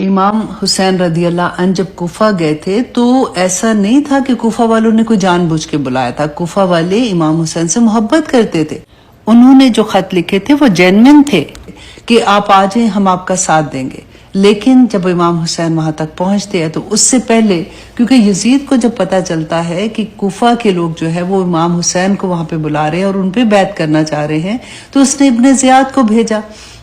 इमाम हुसैन रदी अल्लाह अन जब कोफा गए थे तो ऐसा नहीं था कि कोफा वालों ने कोई जानबूझ के बुलाया था। कोफा वाले इमाम हुसैन से मोहब्बत करते थे। उन्होंने जो खत लिखे थे वो जेन्युइन थे कि आप आ जाएं, हम आपका साथ देंगे। लेकिन जब इमाम हुसैन वहां तक पहुंचते हैं तो उससे पहले, क्योंकि यजीद को जब पता चलता है कि कुफा के लोग जो है वो इमाम हुसैन को वहां पे बुला रहे हैं और उन पे बैत करना चाह रहे हैं, तो उसने इब्ने जियाद को भेजा।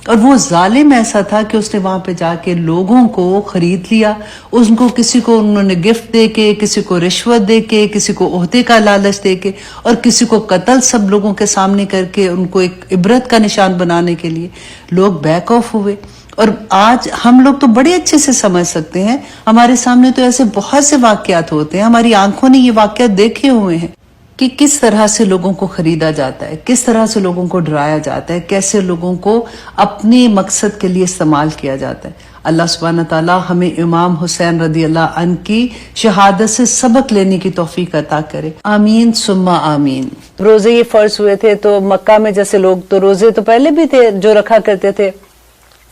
और वो जालिम ऐसा था कि उसने वहां पे जाके लोगों को खरीद लिया। उनको किसी को उन्होंने गिफ्ट दे के, किसी को रिश्वत दे के, किसी को ओहदे का लालच दे के और किसी को कत्ल सब लोगों के सामने करके उनको एक इबरत का निशान बनाने के लिए लोग बैक ऑफ हुए। और आज हम लोग तो बड़े अच्छे से समझ सकते हैं, हमारे सामने तो ऐसे बहुत से वाकयात होते हैं, हमारी आंखों ने ये वाकयात देखे हुए हैं कि किस तरह से लोगों को खरीदा जाता है, किस तरह से लोगों को डराया जाता है, कैसे लोगों को अपने मकसद के लिए इस्तेमाल किया जाता है। अल्लाह सुब्हानहू तआला हमें इमाम हुसैन रदी अल्लाह अन की शहादत से सबक लेने की तौफीक अता करे। आमीन सुम्मा आमीन। रोजे ये फर्ज हुए थे तो मक्का में जैसे लोग तो रोजे तो पहले भी थे जो रखा करते थे।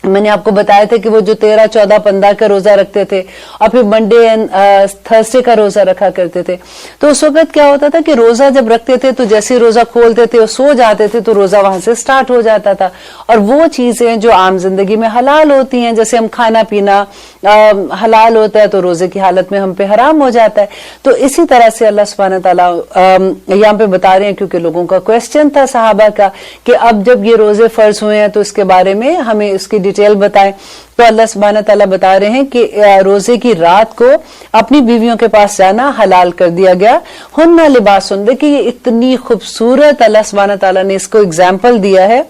मैंने आपको बताया था कि वो जो 13, 14, 15 का रोजा रखते थे और फिर मंडे एंड थर्सडे का रोजा रखा करते थे। तो उस वक्त क्या होता था कि रोजा जब रखते थे तो जैसे ही रोजा खोलते थे और सो जाते थे तो रोजा वहां से स्टार्ट हो जाता था। और वो चीजें जो आम जिंदगी में हलाल होती हैं, जैसे हम खाना पीना हलाल होता है तो रोजे की हालत में हम पे हराम हो जाता है। तो इसी तरह से अल्लाह सुब्हानहू तआला यहाँ पे बता रहे हैं, क्योंकि लोगों का क्वेश्चन था सहाबा का कि अब जब ये रोजे फर्ज हुए हैं तो इसके बारे में हमें इसकी डिटेल बताएं। तो अल्लाह सुब्हानहू तआला बता रहे हैं कि रोजे की रात को अपनी बीवियों के पास जाना हलाल कर दिया गया। हुन्ना लिबासुन, देखिए ये इतनी खूबसूरत अल्लाह सुब्हानहू तआला ने इसको एग्जाम्पल दिया है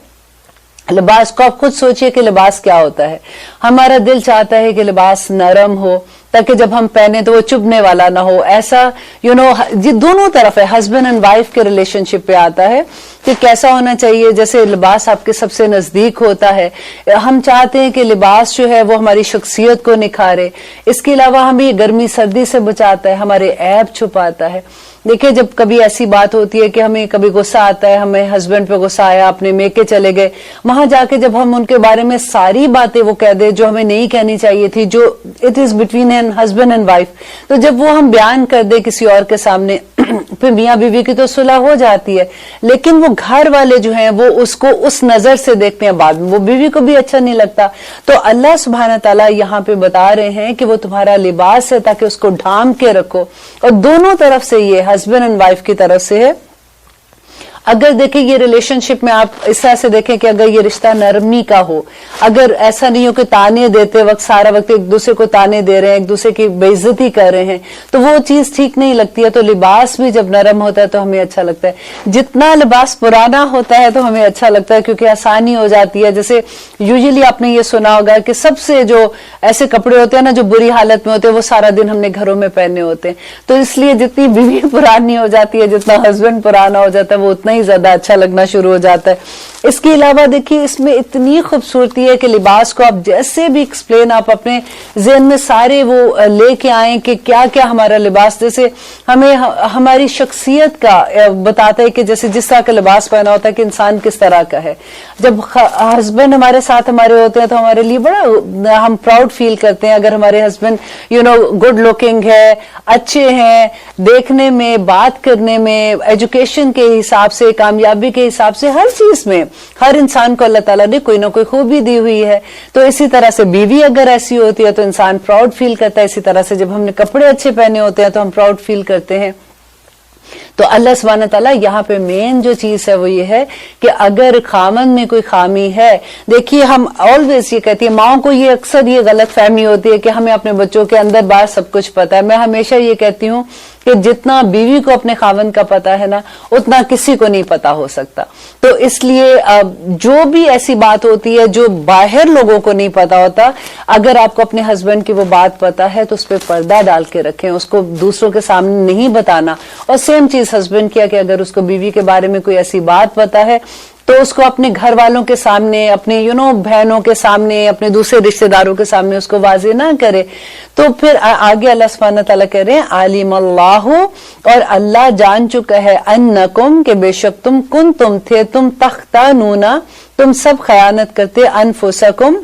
लिबास को। आप खुद सोचिए कि लिबास क्या होता है। हमारा दिल चाहता है कि लिबास नरम हो ताकि जब हम पहने तो वो चुभने वाला ना हो। ऐसा ये दोनों तरफ है, हस्बैंड एंड वाइफ के रिलेशनशिप पे आता है कि कैसा होना चाहिए। जैसे लिबास आपके सबसे नजदीक होता है, हम चाहते हैं कि लिबास जो है वो हमारी शख्सियत को निखारे। इसके अलावा हमें गर्मी सर्दी से बचाता है, हमारे ऐब छुपाता है। देखिए जब कभी ऐसी बात होती है कि हमें कभी गुस्सा आता है, हमें हस्बैंड पे गुस्सा आया, अपने मेके चले गए, वहां जाके जब हम उनके बारे में सारी बातें वो कह दे जो हमें नहीं कहनी चाहिए थी, जो it is between an husband and wife, तो जब वो हम बयान कर दे किसी और के सामने फिर मियाँ बीवी की तो सुलह हो जाती है, लेकिन वो घर वाले जो हैं वो उसको उस नजर से देखते हैं, बाद में वो बीवी को भी अच्छा नहीं लगता। तो अल्लाह सुब्हानहू तआला यहाँ पे बता रहे हैं कि वो तुम्हारा लिबास है ताकि उसको ढांप के रखो। और दोनों तरफ से ये हस्बैंड एंड वाइफ की तरफ से है। अगर देखें ये रिलेशनशिप में आप इस तरह से देखें कि अगर ये रिश्ता नरमी का हो, अगर ऐसा नहीं हो कि ताने देते वक्त सारा वक्त एक दूसरे को ताने दे रहे हैं, एक दूसरे की बेइज्जती कर रहे हैं, तो वो चीज ठीक नहीं लगती है। तो लिबास भी जब नरम होता है तो हमें अच्छा लगता है। जितना लिबास पुराना होता है तो हमें अच्छा लगता है क्योंकि आसानी हो जाती है। जैसे यूजुअली आपने ये सुना होगा कि सबसे जो ऐसे कपड़े होते हैं ना जो बुरी हालत में होते हैं वो सारा दिन हमने घरों में पहने होते हैं। तो इसलिए जितनी बीवी पुरानी हो जाती है, जितना हस्बैंड पुराना हो जाता है, वो उतना ज्यादा अच्छा लगना शुरू हो जाता है। इसके अलावा देखिए इसमें इतनी खूबसूरती है कि लिबास को आप जैसे भी एक्सप्लेन आप अपने ज़हन में सारे वो लेके आए कि क्या क्या हमारा लिबास, जैसे हमें हमारी शख्सियत का बताता है कि जैसे जिस तरह का लिबास पहना होता है कि इंसान किस तरह का है। जब हस्बैंड हमारे साथ हमारे होते हैं तो हमारे लिए बड़ा हम प्राउड फील करते हैं। अगर हमारे हस्बैंड गुड लुकिंग है, अच्छे हैं, देखने में, बात करने में, एजुकेशन के हिसाब से, कामयाबी के हिसाब से, हर चीज में हर इंसान को अल्लाह ताला ने कोई ना कोई खूबी दी हुई है। तो इसी तरह से बीवी अगर ऐसी होती है तो इंसान प्राउड फील करता है। इसी तरह से जब हमने कपड़े अच्छे पहने होते हैं तो हम प्राउड फील करते हैं। तो अल्लाह सुब्हानहू तआला यहाँ पे मेन जो चीज है वो ये है कि अगर खामन में कोई खामी है, देखिए हम ऑलवेज ये कहती है, माओ को ये अक्सर ये गलत फहमी होती है कि हमें अपने बच्चों के अंदर बाहर सब कुछ पता है। मैं हमेशा ये कहती हूँ कि जितना बीवी को अपने खावन का पता है ना उतना किसी को नहीं पता हो सकता। तो इसलिए जो भी ऐसी बात होती है जो बाहर लोगों को नहीं पता होता, अगर आपको अपने हस्बैंड की वो बात पता है तो उस पर पर्दा डाल के रखें, उसको दूसरों के सामने नहीं बताना। और सेम चीज हस्बैंड किया कि अगर उसको बीवी के बारे में कोई ऐसी बात पता है तो उसको अपने घर वालों के सामने, अपने बहनों के सामने, अपने दूसरे रिश्तेदारों के सामने उसको वाजे ना करे। तो फिर आगे अल्लाह सुब्हानहू तआला कह रहे हैं आलिम अल्लाहु, और अल्लाह जान चुका है, अन्नकुम के बेशक तुम थे, तुम तख्तानूना, तुम सब खयानत करते, अनफुसकुम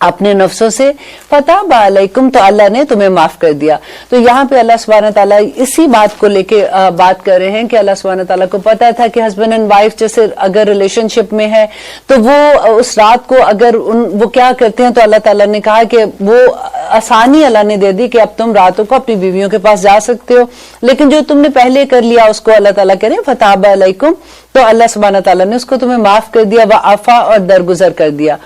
अपने नफ्सों से फताब अलैकुम, तो अल्लाह ने तुम्हें माफ कर दिया। तो यहाँ पे अल्लाह सुब्हानहू तआला इसी बात को लेके बात कर रहे हैं कि अल्लाह सुब्हानहू तआला को पता था कि हस्बैंड एंड वाइफ जैसे अगर रिलेशनशिप में है तो वो उस रात को अगर वो क्या करते हैं, तो अल्लाह ताला ने कहा कि वो आसानी अल्लाह ने दे दी कि अब तुम रातों को अपनी बीवियों के पास जा सकते हो, लेकिन जो तुमने पहले कर लिया उसको अल्लाह ताला कह रहे हैं फताब अलैकुम, तो अल्लाह सुब्हानहू तआला ने उसको तुम्हें माफ कर दिया, व आफा और दरगुजर कर दिया।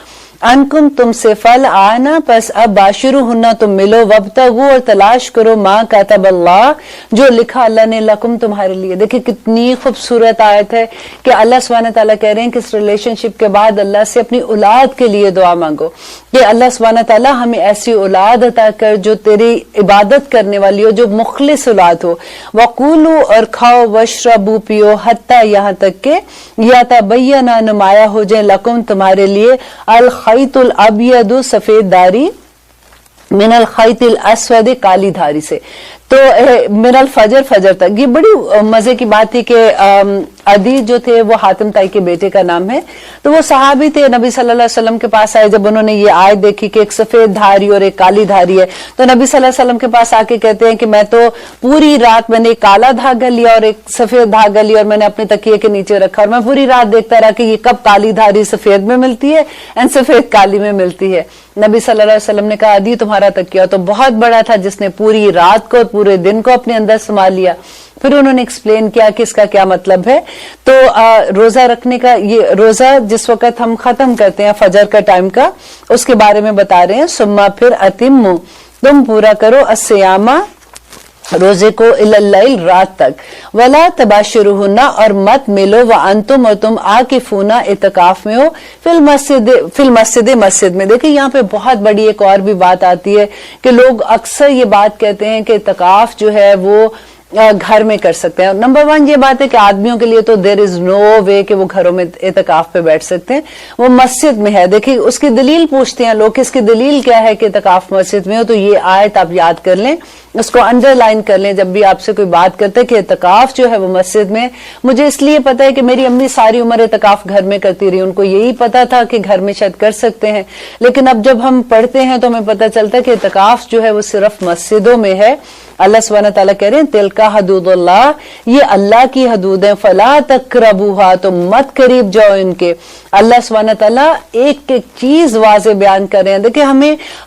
अनकुम तुमसे फल आना, पस अब बाशिरू हुन्ना तुम मिलो, वब्तगू और तलाश करो माँ कातब अल्लाह, जो लिखा अल्लाह ने लकुम तुम्हारे लिए। देखिए कितनी खूबसूरत आयत है कि अल्लाह सुब्हानहू तआला कह रहे हैं कि इस रिलेशनशिप के बाद अल्लाह से अपनी औलाद के लिए दुआ मांगो कि अल्लाह सुब्हानहू तआला हमें ऐसी औलाद अता कर जो तेरी इबादत करने वाली हो, जो मुखलिस औलाद हो। वकूलू और खाओ, वशरबू पियो, हत्ता यहाँ तक के या तबय्यना नुमाया हो जाए लकुम तुम्हारे लिए अल खैतुल अबयदु सफेद दारी मिनल खैतिल अस्वद काली धारी से। तो मिनल फजर, फजर तक। ये बड़ी मजे की बात थी कि अदी जो थे वो हातिम ताई के बेटे का नाम है, तो वो सहाबी थे, नबी सल्लल्लाहु अलैहि वसल्लम के पास आए जब उन्होंने ये आयत देखी कि एक सफेद धारी और एक काली धारी है, तो नबी सल्लल्लाहु अलैहि वसल्लम के पास आके कहते हैं कि मैं तो पूरी रात मैंने एक काला धागा लिया और एक सफेद धागा लिया और मैंने अपने तकिए के नीचे रखा और मैं पूरी रात देखता रहा कि ये कब काली धारी सफेद में मिलती है एंड सफेद काली में मिलती है। नबी सल्लल्लाहु अलैहि वसल्लम ने कहा अदी तुम्हारा तकिया तो बहुत बड़ा था जिसने पूरी रात को और पूरे दिन को अपने अंदर समा लिया। फिर उन्होंने एक्सप्लेन किया कि इसका क्या मतलब है। तो रोजा रखने का, ये रोजा जिस वक्त हम खत्म करते हैं फजर का टाइम का, उसके बारे में बता रहे हैं। सुम्मा फिर अतिम्मु, तुम पूरा करो अस्सियामा रोजे को इल्लैल रात तक, वला तबाशरुहुन्ना और मत मिलो, व अंतुम और तुम आकिफूना इतकाफ में हो, फिल मस्जिद में। देखिए यहाँ पे बहुत बड़ी एक और भी बात आती है कि लोग अक्सर ये बात कहते हैं कि इतकाफ जो है वो घर में कर सकते हैं। नंबर वन ये बात है कि आदमियों के लिए तो देयर इज नो वे कि वो घरों में इतकाफ पे बैठ सकते हैं, वो मस्जिद में है। देखिए उसकी दलील पूछते हैं लोग, इसकी दलील क्या है कि इतकाफ मस्जिद में हो, तो ये आयत आप याद कर लें, उसको अंडरलाइन कर लें जब भी आपसे कोई बात करते हैं कि इतकाफ जो है वो मस्जिद में। मुझे इसलिए पता है कि मेरी अम्मी सारी उम्र इतकाफ घर में करती रही, उनको यही पता था कि घर में शायद कर सकते हैं, लेकिन अब जब हम पढ़ते हैं तो हमें पता चलता है कि इतकाफ जो है वो सिर्फ मस्जिदों में है। अल्लाह सुब्हानहू तआला कह रहे हैं तिलका हदूदुल्लाह, ये अल्लाह की हदूद है, फला तकरबूहा, तो मत करीब जाओ इनके। अल्लाह सुब्हानहू तआला एक एक चीज वाज़े बयान कर रहे हैं। देखिए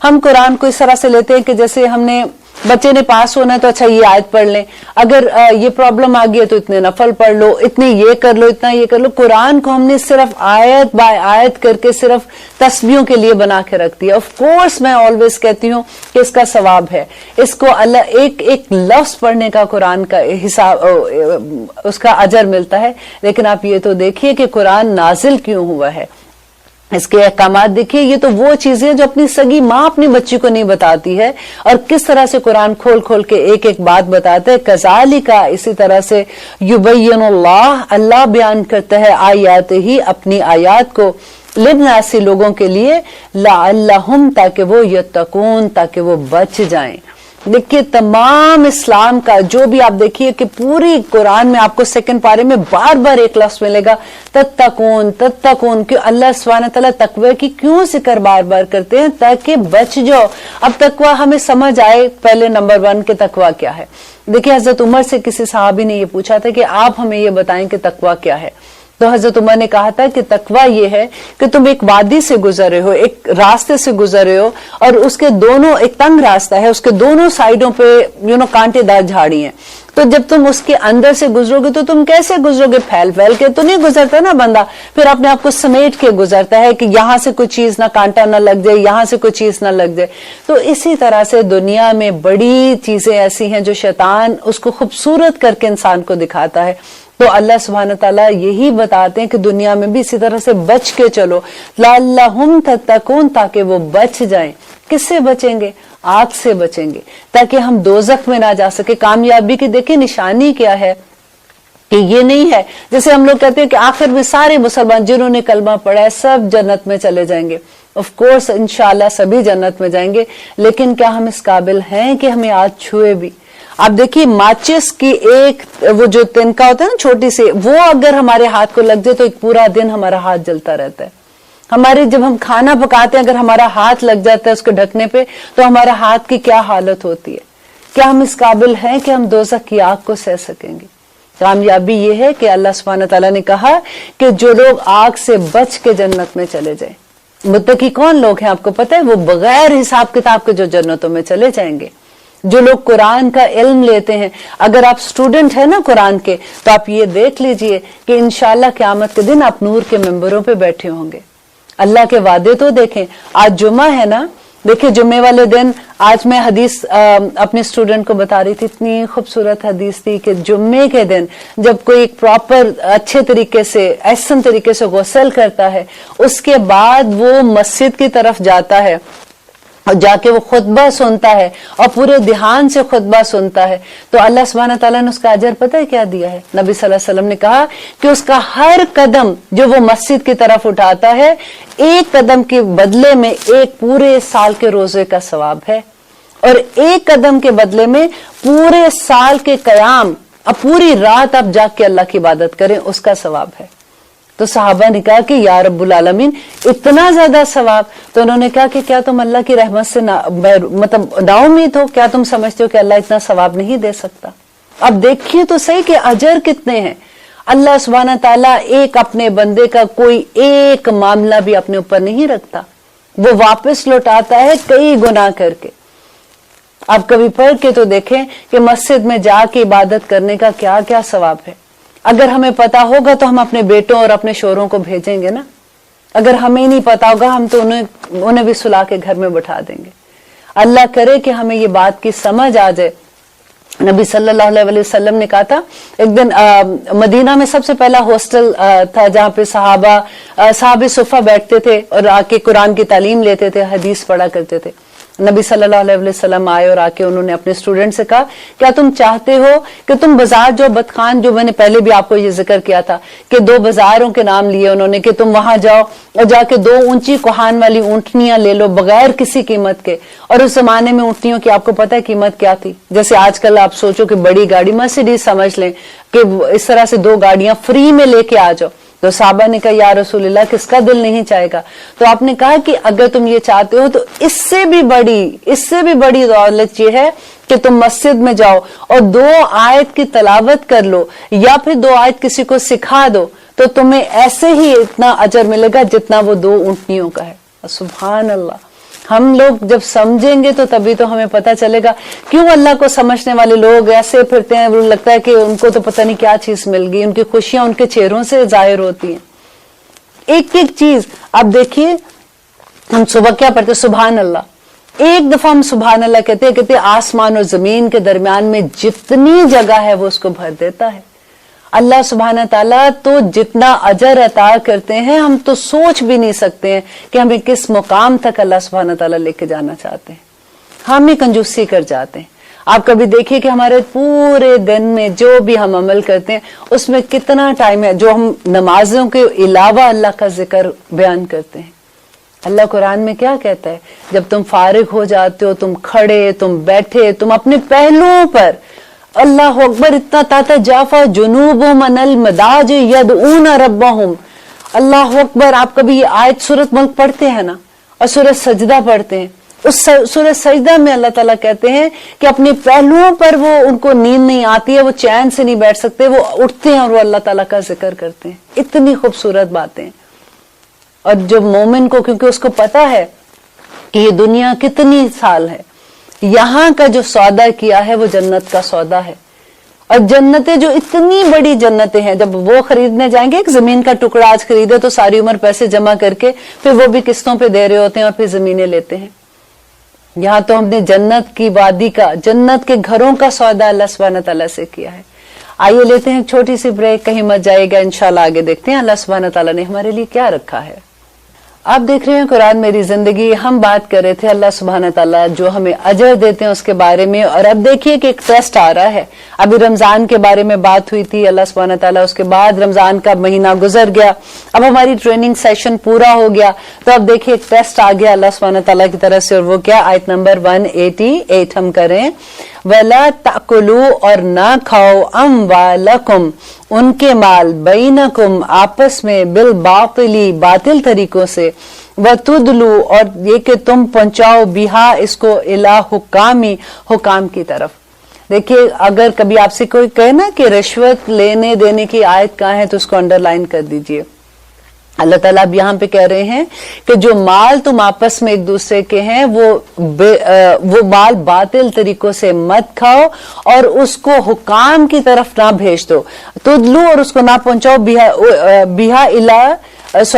हम कुरान को इस तरह से लेते हैं कि जैसे हमने बच्चे ने पास होना है तो अच्छा ये आयत पढ़ लें, अगर ये प्रॉब्लम आ गई है तो इतने नफल पढ़ लो, इतने ये कर लो, इतना ये कर लो। कुरान को हमने सिर्फ आयत बाय आयत करके सिर्फ तस्बीहों के लिए बना के रख दिया। ऑफ कोर्स मैं ऑलवेज कहती हूँ कि इसका सवाब है, इसको अल्लाह एक एक लफ्ज पढ़ने का कुरान का हिसाब उसका अजर मिलता है, लेकिन आप ये तो देखिए कि कुरान नाजिल क्यों हुआ है, इसके अहकामात देखिए। ये तो वो चीजें जो अपनी सगी माँ अपनी बच्ची को नहीं बताती है, और किस तरह से कुरान खोल खोल के एक एक बात बताता है। कज़ालिका, इसी तरह से युबय्यिनुल्लाह, अल्लाह बयान करता है आयात ही, अपनी आयात को, लिन्नासी लोगों के लिए, लअल्लहुम, ताकि वो यत्तकून, ताकि वो बच जाएं। देखिए तमाम इस्लाम का जो भी आप देखिए कि पूरी कुरान में आपको सेकंड पारे में बार बार एक लफ्ज मिलेगा तत्तकून तत्तकून, कि अल्लाह सुब्हानहू तआला तकवे की क्यों जिक्र बार बार करते हैं, ताकि बच जाओ। अब तकवा हमें समझ आए, पहले नंबर वन के तकवा क्या है। देखिए हजरत उमर से किसी सहाबी ने ये पूछा था कि आप हमें ये बताएं कि तकवा क्या है, तो हजरत उमर ने कहा था कि तकवा ये है कि तुम एक वादी से गुजर रहे हो, एक रास्ते से गुजर रहे हो, और उसके दोनों, एक तंग रास्ता है, उसके दोनों साइडों पे कांटेदार झाड़ी हैं, तो जब तुम उसके अंदर से गुजरोगे तो तुम कैसे गुजरोगे, फैल फैल के तो नहीं गुजरता ना बंदा, फिर अपने आप को समेट के गुजरता है कि यहाँ से कोई चीज ना कांटा ना लग जाए, यहाँ से कोई चीज ना लग जाए। तो इसी तरह से दुनिया में बड़ी चीजें ऐसी हैं जो शैतान उसको खूबसूरत करके इंसान को दिखाता है। तो अल्लाह सुब्हानहू तआला यही बताते हैं कि दुनिया में भी इसी तरह से बच के चलो, लअल्लहुम तत्तकून, ताकि वो बच जाएं। किससे बचेंगे? आग से बचेंगे, ताकि हम दोजख में ना जा सके। कामयाबी की देखिए निशानी क्या है कि ये नहीं है जैसे हम लोग कहते हैं कि आखिर में सारे मुसलमान जिन्होंने कलमा पढ़ा है सब जन्नत में चले जाएंगे। ऑफ कोर्स इंशाअल्लाह सभी जन्नत में जाएंगे, लेकिन क्या हम इस काबिल हैं कि हमें आज छुए भी? आप देखिए माचिस की एक वो जो तिनका होता है ना छोटी सी, वो अगर हमारे हाथ को लग जाए तो एक पूरा दिन हमारा हाथ जलता रहता है। ہمارے جب ہم کھانا پکاتے ہیں اگر ہمارا ہاتھ لگ جاتا ہے اس کو ڈھکنے پہ تو ہمارا ہاتھ کی کیا حالت ہوتی ہے. کیا ہم اس قابل ہیں کہ ہم دوزخ کی آگ کو سہ سکیں گے؟ کامیابی یہ ہے کہ اللہ سبحانہ تعالیٰ نے کہا کہ جو لوگ آگ سے بچ کے جنت میں چلے جائیں. متقی کون لوگ ہیں آپ کو پتہ ہے؟ وہ بغیر حساب کتاب کے جو جنتوں میں چلے جائیں گے. جو لوگ قرآن کا علم لیتے ہیں. اگر آپ اسٹوڈنٹ ہیں نا قرآن کے تو آپ یہ دیکھ لیجئے کہ انشاءاللہ قیامت کے دن آپ نور کے ممبروں پہ بیٹھے ہوں گے. اللہ کے وعدے تو دیکھیں. آج جمعہ ہے نا, دیکھیں جمعے والے دن آج میں حدیث اپنے اسٹوڈنٹ کو بتا رہی تھی, اتنی خوبصورت حدیث تھی کہ جمعے کے دن جب کوئی ایک پراپر اچھے طریقے سے احسن طریقے سے غسل کرتا ہے اس کے بعد وہ مسجد کی طرف جاتا ہے اور جا کے وہ خطبہ سنتا ہے اور پورے دھیان سے خطبہ سنتا ہے تو اللہ سبحانہ تعالیٰ نے اس کا اجر پتہ ہے کیا دیا ہے؟ نبی صلی اللہ علیہ وسلم نے کہا کہ اس کا ہر قدم جو وہ مسجد کی طرف اٹھاتا ہے ایک قدم کے بدلے میں ایک پورے سال کے روزے کا ثواب ہے, اور ایک قدم کے بدلے میں پورے سال کے قیام, اب پوری رات آپ جاگ کے اللہ کی عبادت کریں اس کا ثواب ہے. تو صحابہ نے کہا کہ یا رب العالمین اتنا زیادہ ثواب؟ تو انہوں نے کہا کہ کیا تم اللہ کی رحمت سے مطلب نا امید ہو؟ کیا تم سمجھتے ہو کہ اللہ اتنا ثواب نہیں دے سکتا؟ اب دیکھیے تو صحیح کہ اجر کتنے ہیں. اللہ سبحانہ تعالیٰ ایک اپنے بندے کا کوئی ایک معاملہ بھی اپنے اوپر نہیں رکھتا, وہ واپس لوٹاتا ہے کئی گناہ کر کے. آپ کبھی پڑھ کے تو دیکھیں کہ مسجد میں جا کے عبادت کرنے کا کیا کیا ثواب ہے. اگر ہمیں پتا ہوگا تو ہم اپنے بیٹوں اور اپنے شوہروں کو بھیجیں گے نا. اگر ہمیں نہیں پتا ہوگا ہم تو انہیں بھی سلا کے گھر میں بٹھا دیں گے. اللہ کرے کہ ہمیں یہ بات کی سمجھ آ جائے. نبی صلی اللہ علیہ وسلم نے کہا تھا, ایک دن مدینہ میں سب سے پہلا ہاسٹل تھا جہاں پہ صحابہ صفہ بیٹھتے تھے اور آ کے قرآن کی تعلیم لیتے تھے, حدیث پڑھا کرتے تھے. نبی صلی اللہ علیہ وسلم آئے اور آ کے انہوں نے اپنے اسٹوڈنٹ سے کہا کیا تم چاہتے ہو کہ تم بازار جو بدخان, جو میں نے پہلے بھی آپ کو یہ ذکر کیا تھا کہ 2 بازاروں کے نام لیے انہوں نے کہ تم وہاں جاؤ اور جا کے 2 اونچی کوہان والی اونٹنیاں لے لو بغیر کسی قیمت کے. اور اس زمانے میں اونٹنیوں کی آپ کو پتہ ہے قیمت کیا تھی؟ جیسے آج کل آپ سوچو کہ بڑی گاڑی مرسیڈیز سمجھ لیں کہ اس طرح سے 2 گاڑیاں فری میں لے کے آ جاؤ. تو صحابہ نے کہا یا رسول اللہ کس کا دل نہیں چاہے گا؟ تو آپ نے کہا کہ اگر تم یہ چاہتے ہو تو اس سے بھی بڑی دولت یہ ہے کہ تم مسجد میں جاؤ اور 2 آیت کی تلاوت کر لو یا پھر 2 آیت کسی کو سکھا دو تو تمہیں ایسے ہی اتنا اجر ملے گا جتنا وہ 2 اونٹنیوں کا ہے. سبحان اللہ. ہم لوگ جب سمجھیں گے تو تبھی تو ہمیں پتہ چلے گا کیوں اللہ کو سمجھنے والے لوگ ایسے پھرتے ہیں, لگتا ہے کہ ان کو تو پتہ نہیں کیا چیز مل گئی. ان کی خوشیاں ان کے چہروں سے ظاہر ہوتی ہیں. ایک ایک چیز آپ دیکھیے, ہم صبح کیا پڑھتے سبحان اللہ, ایک دفعہ ہم سبحان اللہ کہتے آسمان اور زمین کے درمیان میں جتنی جگہ ہے وہ اس کو بھر دیتا ہے. اللہ سبحانہ تعالیٰ تو جتنا اجر عطا کرتے ہیں ہم تو سوچ بھی نہیں سکتے ہیں کہ ہمیں کس مقام تک اللہ سبحانہ تعالیٰ لے کے جانا چاہتے ہیں. ہم ہی کنجوسی کر جاتے ہیں. آپ کبھی دیکھیے کہ ہمارے پورے دن میں جو بھی ہم عمل کرتے ہیں اس میں کتنا ٹائم ہے جو ہم نمازوں کے علاوہ اللہ کا ذکر بیان کرتے ہیں. اللہ قرآن میں کیا کہتا ہے؟ جب تم فارغ ہو جاتے ہو, تم کھڑے, تم بیٹھے, تم اپنے پہلوؤں پر اللہ اکبر اتنا تاتا جافا جنوبہم عن المضاجع یدعون ربہم. اللہ اکبر. آپ کبھی یہ آیت سورۃ ملک پڑھتے ہیں نا اور سورۃ سجدہ پڑھتے ہیں, اس سورۃ سجدہ میں اللہ تعالیٰ کہتے ہیں کہ اپنے پہلوؤں پر وہ ان کو نیند نہیں آتی ہے, وہ چین سے نہیں بیٹھ سکتے, وہ اٹھتے ہیں اور وہ اللہ تعالیٰ کا ذکر کرتے ہیں. اتنی خوبصورت باتیں. اور جو مومن کو, کیونکہ اس کو پتا ہے کہ یہ دنیا کتنی سال ہے, یہاں کا جو سودا کیا ہے وہ جنت کا سودا ہے. اور جنتیں جو اتنی بڑی جنتیں ہیں, جب وہ خریدنے جائیں گے, ایک زمین کا ٹکڑا آج خریدے تو ساری عمر پیسے جمع کر کے پھر وہ بھی قسطوں پہ دے رہے ہوتے ہیں اور پھر زمینیں لیتے ہیں. یہاں تو ہم نے جنت کی وادی کا, جنت کے گھروں کا سودا اللہ سبحانہ تعالیٰ سے کیا ہے. آئیے لیتے ہیں چھوٹی سی بریک, کہیں مت جائے گا, انشاءاللہ آگے دیکھتے ہیں اللہ سبحانہ تعالیٰ نے ہمارے لیے کیا رکھا ہے. آپ دیکھ رہے ہیں قرآن میری زندگی. ہم بات کر رہے تھے اللہ سبحانہ تعالیٰ جو ہمیں اجر دیتے ہیں اس کے بارے میں, اور اب دیکھیے کہ ایک ٹیسٹ آ رہا ہے. ابھی رمضان کے بارے میں بات ہوئی تھی, اللہ سبحانہ تعالیٰ اس کے بعد رمضان کا مہینہ گزر گیا, اب ہماری ٹریننگ سیشن پورا ہو گیا, تو اب دیکھیے ایک ٹیسٹ آ گیا اللہ سبحانہ تعالیٰ کی طرف سے, اور وہ کیا؟ آیت نمبر 188 ہم کریں. वला ताकुलू, और ना खाओ अमवालकुम, उनके माल, बैनकुम, आपस में, बिल बातिली, बातिल तरीकों से, वतुदलू, और ये कि तुम पहुंचाओ, बिहा, इसको, इला हुकामी, हुकाम की तरफ। देखिए, अगर कभी आपसे कोई कहे ना कि रिश्वत लेने देने की आयत कहाँ है, तो उसको अंडरलाइन कर दीजिए। अल्लाह ताला अब यहाँ पे कह रहे हैं कि जो माल तुम आपस में एक दूसरे के हैं वो माल बातिल तरीकों से मत खाओ और उसको हुकाम की तरफ ना भेज दो, तुदलू, और उसको ना पहुंचाओ,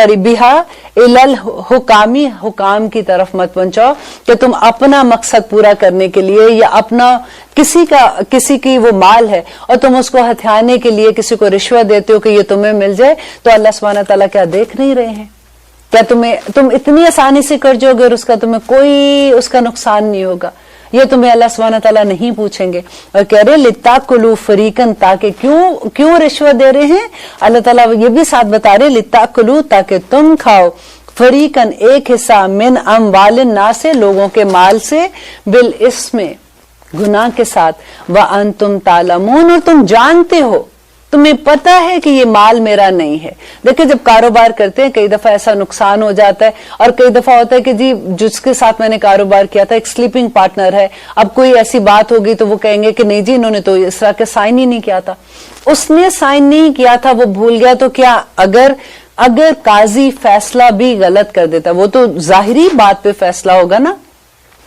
बिहा इलल हुकामी, हुकाम की तरफ मत पहुंचाओ, कि तुम अपना मकसद पूरा करने के लिए या अपना किसी की वो माल है और तुम उसको हथियाने के लिए किसी को रिश्वत देते हो कि ये तुम्हें मिल जाए, तो अल्लाह सुब्हानहू तआला क्या देख नहीं रहे हैं? क्या तुम इतनी आसानी से कर जाओगे और उसका तुम्हें कोई उसका नुकसान नहीं होगा? ये तुम्हें अल्लाह सुब्हानहू तआला नहीं पूछेंगे। और कह रहे लित्ताकुलू फरीकन, ताकि क्यों रिश्वत दे रहे हैं? अल्लाह ताला ये भी साथ बता रहे लित्ताकुलू, ताकि तुम खाओ, फरीकन, एक हिस्सा, मिन अमवालिन नास से, लोगों के माल से, बिल इसमें, गुनाह के साथ, व अंतुम तालमून, और तुम जानते हो, तुम्हें पता है कि ये माल मेरा नहीं है। देखिए, जब कारोबार करते हैं कई दफा ऐसा नुकसान हो जाता है, और कई दफा होता है कि जी जिसके साथ मैंने कारोबार किया था एक स्लीपिंग पार्टनर है, अब कोई ऐसी बात होगी तो वो कहेंगे कि नहीं जी इन्होंने तो इस तरह के साइन ही नहीं किया था, उसने साइन नहीं किया था, वो भूल गया, तो क्या अगर काजी फैसला भी गलत कर देता, वो तो जाहिरी बात पे फैसला होगा ना,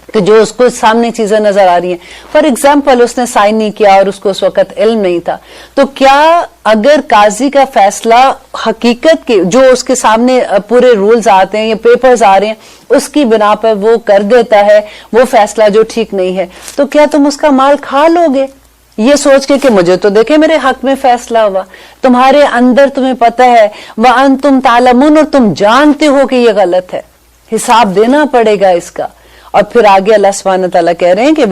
कि जो उसको सामने चीजें नजर आ रही हैं। फॉर एग्जाम्पल, उसने साइन नहीं किया और उसको उस वक्त इल्म नहीं था, तो क्या अगर काजी का फैसला हकीकत के जो उसके सामने पूरे रूल्स आते हैं या पेपर्स आ रहे हैं उसकी बिना पर वो कर देता है वो फैसला जो ठीक नहीं है, तो क्या तुम उसका माल खा लोगे ये सोच के कि मुझे तो देखे मेरे हक में फैसला हुआ? तुम्हारे अंदर तुम्हें पता है, व अंतुम तालमून, और तुम जानते हो कि ये गलत है, हिसाब देना पड़ेगा इसका। और फिर आगे अल्लाह सुब्हानहू तआला कह रहे हैं कि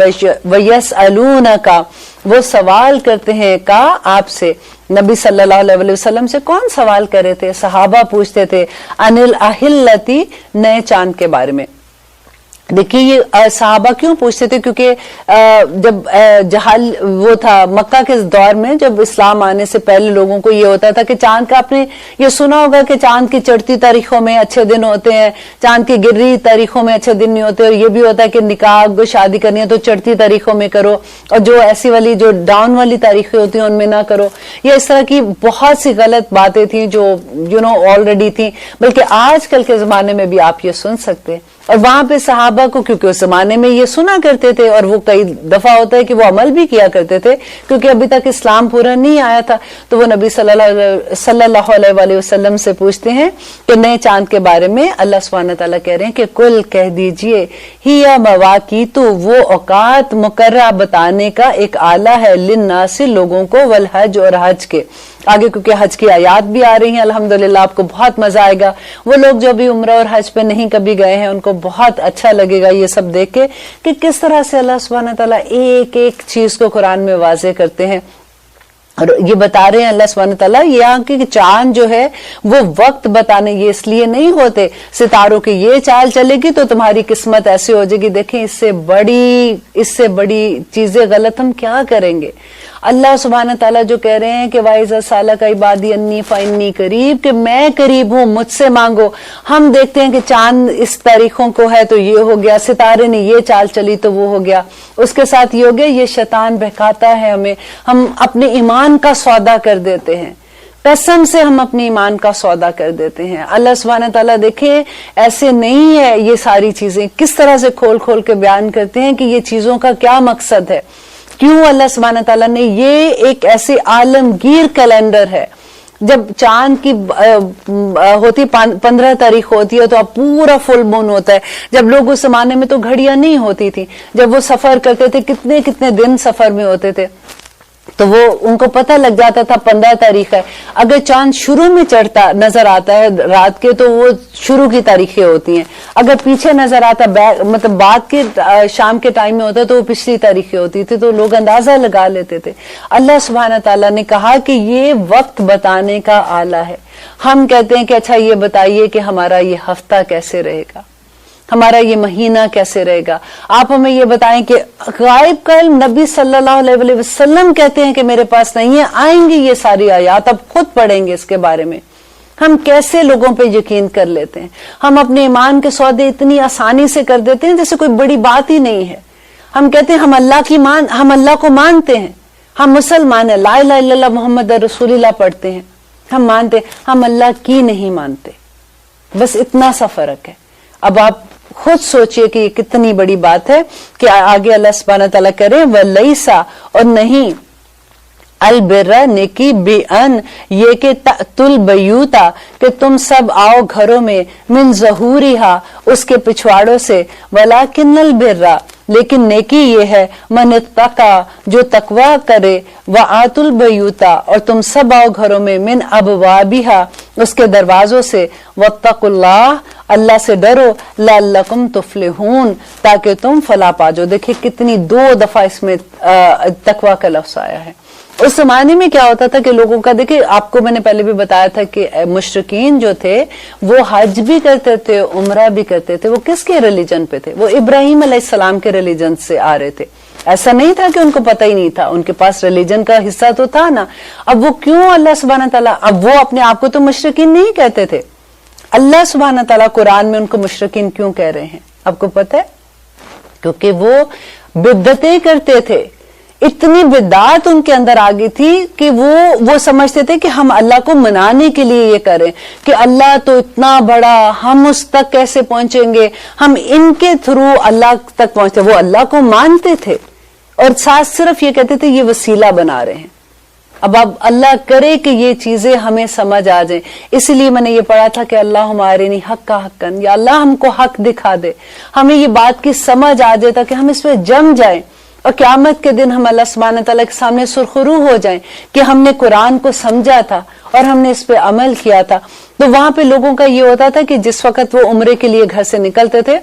वयसअलूनका, वो सवाल करते हैं, का आपसे, नबी सल्लल्लाहु अलैहि वसल्लम से कौन सवाल कर रहे थे? सहाबा पूछते थे, अनिल अहिल्लती, नए चांद के बारे में। देखिए, ये सहाबा क्यों पूछते थे? क्योंकि जब जहाल वो था मक्का के दौर में, जब इस्लाम आने से पहले लोगों को ये होता था कि चांद का, आपने ये सुना होगा कि चांद की चढ़ती तारीखों में अच्छे दिन होते हैं, चांद की गिर रही तारीखों में अच्छे दिन नहीं होते, और ये भी होता है कि निकाह शादी करनी है तो चढ़ती तारीखों में करो, और जो ऐसी वाली जो डाउन वाली तारीखें होती हैं उनमें ना करो। ये इस तरह की बहुत सी गलत बातें थी जो ऑलरेडी थी, बल्कि आजकल के जमाने में भी आप ये सुन सकते हैं। और वहां पे सहाबा को, क्योंकि उस जमाने में ये सुना करते थे और वो कई दफा होता है कि वो अमल भी किया करते थे, क्योंकि अभी तक इस्लाम पूरा नहीं आया था, तो वो नबी सल्लल्लाहु अलैहि वसल्लम से पूछते हैं कि नए चांद के बारे में। अल्लाह सुब्हानहू तआला कह रहे हैं कि कुल, कह दीजिए, हिया मवाकीतु, वो औकात मुकर्रा बताने का एक आला है, लिन्नासी, लोगों को, वल हज, और हज के। आगे क्योंकि हज की आयात भी आ रही हैं, अल्हम्दुलिल्लाह आपको बहुत मजा आएगा। वो लोग जो भी उम्रा और हज पे नहीं कभी गए हैं उनको बहुत अच्छा लगेगा ये सब देख के कि किस तरह से अल्लाह सुब्हानहू तआला एक एक चीज को कुरान में वाज़े करते हैं। और ये बता रहे हैं अल्लाह सुब्हानहू तआला, ये आंख के चांद जो है वो वक्त बताने ये इसलिए नहीं होते, सितारों की ये चाल चलेगी तो तुम्हारी किस्मत ऐसी हो जाएगी। देखें, इससे बड़ी चीजें गलत हम क्या करेंगे? अल्लाह सुब्हानहू तआला जो कह रहे हैं कि वाइज़ा सालका इबादी अन्नी फइन्नी करीब, कि मैं करीब हूं, मुझसे मांगो। हम देखते हैं कि चांद इस तारीखों को है तो ये हो गया, सितारे ने ये चाल चली तो वो हो गया, उसके साथ ये हो गया। ये शैतान बहकाता है हमें, हम अपने ईमान का सौदा कर देते हैं, कसम से हम अपने ईमान का सौदा कर देते हैं। अल्लाह सुब्हानहू तआला देखे ऐसे नहीं है। ये सारी चीजें किस तरह से खोल खोल के बयान करते हैं कि ये चीजों का क्या मकसद है, क्यों अल्लाह सुब्हानहू तआला ने ये एक ऐसे आलमगीर कैलेंडर है। जब चांद की होती 15 तारीख होती है तो अब पूरा फुल मून होता है। जब लोग उस जमाने में तो घड़ियां नहीं होती थी, जब वो सफर करते थे कितने कितने दिन सफर में होते थे, तो वो उनको पता लग जाता था 15 तारीख है। अगर चांद शुरू में चढ़ता नजर आता है रात के तो वो शुरू की तारीखें होती हैं, अगर पीछे नजर आता मतलब बाद के शाम के टाइम में होता तो वो पिछली तारीखें होती थी, तो लोग अंदाजा लगा लेते थे। अल्लाह सुब्हानहू तआला ने कहा कि ये वक्त बताने का आला है। हम कहते हैं कि अच्छा ये बताइए कि हमारा ये हफ्ता कैसे रहेगा, हमारा ये महीना कैसे रहेगा। आप हमें ये बताएं कि गायब कल नबी सल्लल्लाहु अलैहि वसल्लम कहते हैं कि मेरे पास नहीं है, आएंगी ये सारी आयात, अब खुद पढ़ेंगे इसके बारे में। हम कैसे लोगों पे यकीन कर लेते हैं, हम अपने ईमान के सौदे इतनी आसानी से कर देते हैं जैसे कोई बड़ी बात ही नहीं है। हम कहते हैं हम अल्लाह को मानते हैं, हम मुसलमान है, ला इलाहा इल्लल्लाह मुहम्मद रसूलुल्लाह पढ़ते हैं, हम मानते हैं, हम अल्लाह की नहीं मानते। बस इतना सा फर्क है। अब आप खुद सोचिए कि ये कितनी बड़ी बात है कि आगे अल्लाह सुब्हानहू व तआला करें वलैसा, और नहीं अल बिर्रा नेकी बेअन ये के तुल बयूता कि तुम सब आओ घरों में, मिन ज़हूरिहा उसके पिछवाड़ों से, वलाकिन्नल बिर्रा लेकिन नेकी ये है, मन इत्तका जो तकवा करे, व आतुल बयूता और तुम सब आओ घरों में, मिन अबवाबिहा उसके दरवाजों से, वत्तकुल्लाह अल्लाह से डरो, लअल्लकुम तुफ्लिहून ताकि तुम फलाह पाजो। देखिए कितनी 2 दफा इसमें तकवा का लफ्ज आया है। उस जमाने में क्या होता था कि लोगों का, देखिए आपको मैंने पहले भी बताया था कि मुशरिकीन जो थे वो हज भी करते थे, उम्रा भी करते थे। वो किसके रिलीजन पे थे? वो इब्राहिम अलैहिस्सलाम के रिलीजन से आ रहे थे। ऐसा नहीं था कि उनको पता ही नहीं था, उनके पास रिलीजन का हिस्सा तो था ना। अब वो क्यों अल्लाह सुब्हानहू तआला, अब वो अपने आप को तो मुशरिकीन नहीं कहते थे, अल्लाह सुब्हानहू तआला कुरान में उनको मुशरिकीन क्यों कह रहे हैं आपको पता है? क्योंकि वो बिद्दतें करते थे, इतनी बिदात उनके अंदर आ गई थी कि वो समझते थे कि हम अल्लाह को मनाने के लिए ये करें कि अल्लाह तो इतना बड़ा, हम उस तक कैसे पहुंचेंगे, हम इनके थ्रू अल्लाह तक पहुंचते। वो अल्लाह को मानते थे और साथ सिर्फ ये कहते थे ये वसीला बना रहे हैं। अब अल्लाह करे कि ये चीजें हमें समझ आ जाए। इसलिए मैंने ये पढ़ा था कि अल्लाह हमारे नहीं हक का हक्कन, या अल्लाह हमको हक दिखा दे, हमें ये बात की समझ आ जाए ताकि हम इस पे जम जाएं और क़यामत के दिन हम अल्लाह सुब्हानहू तआला के सामने सुरखरू हो जाएं कि हमने कुरान को समझा था और हमने इस पे अमल किया था। तो वहां पे लोगों का ये होता था कि जिस वक्त वो उम्रे के लिए घर से निकलते थे,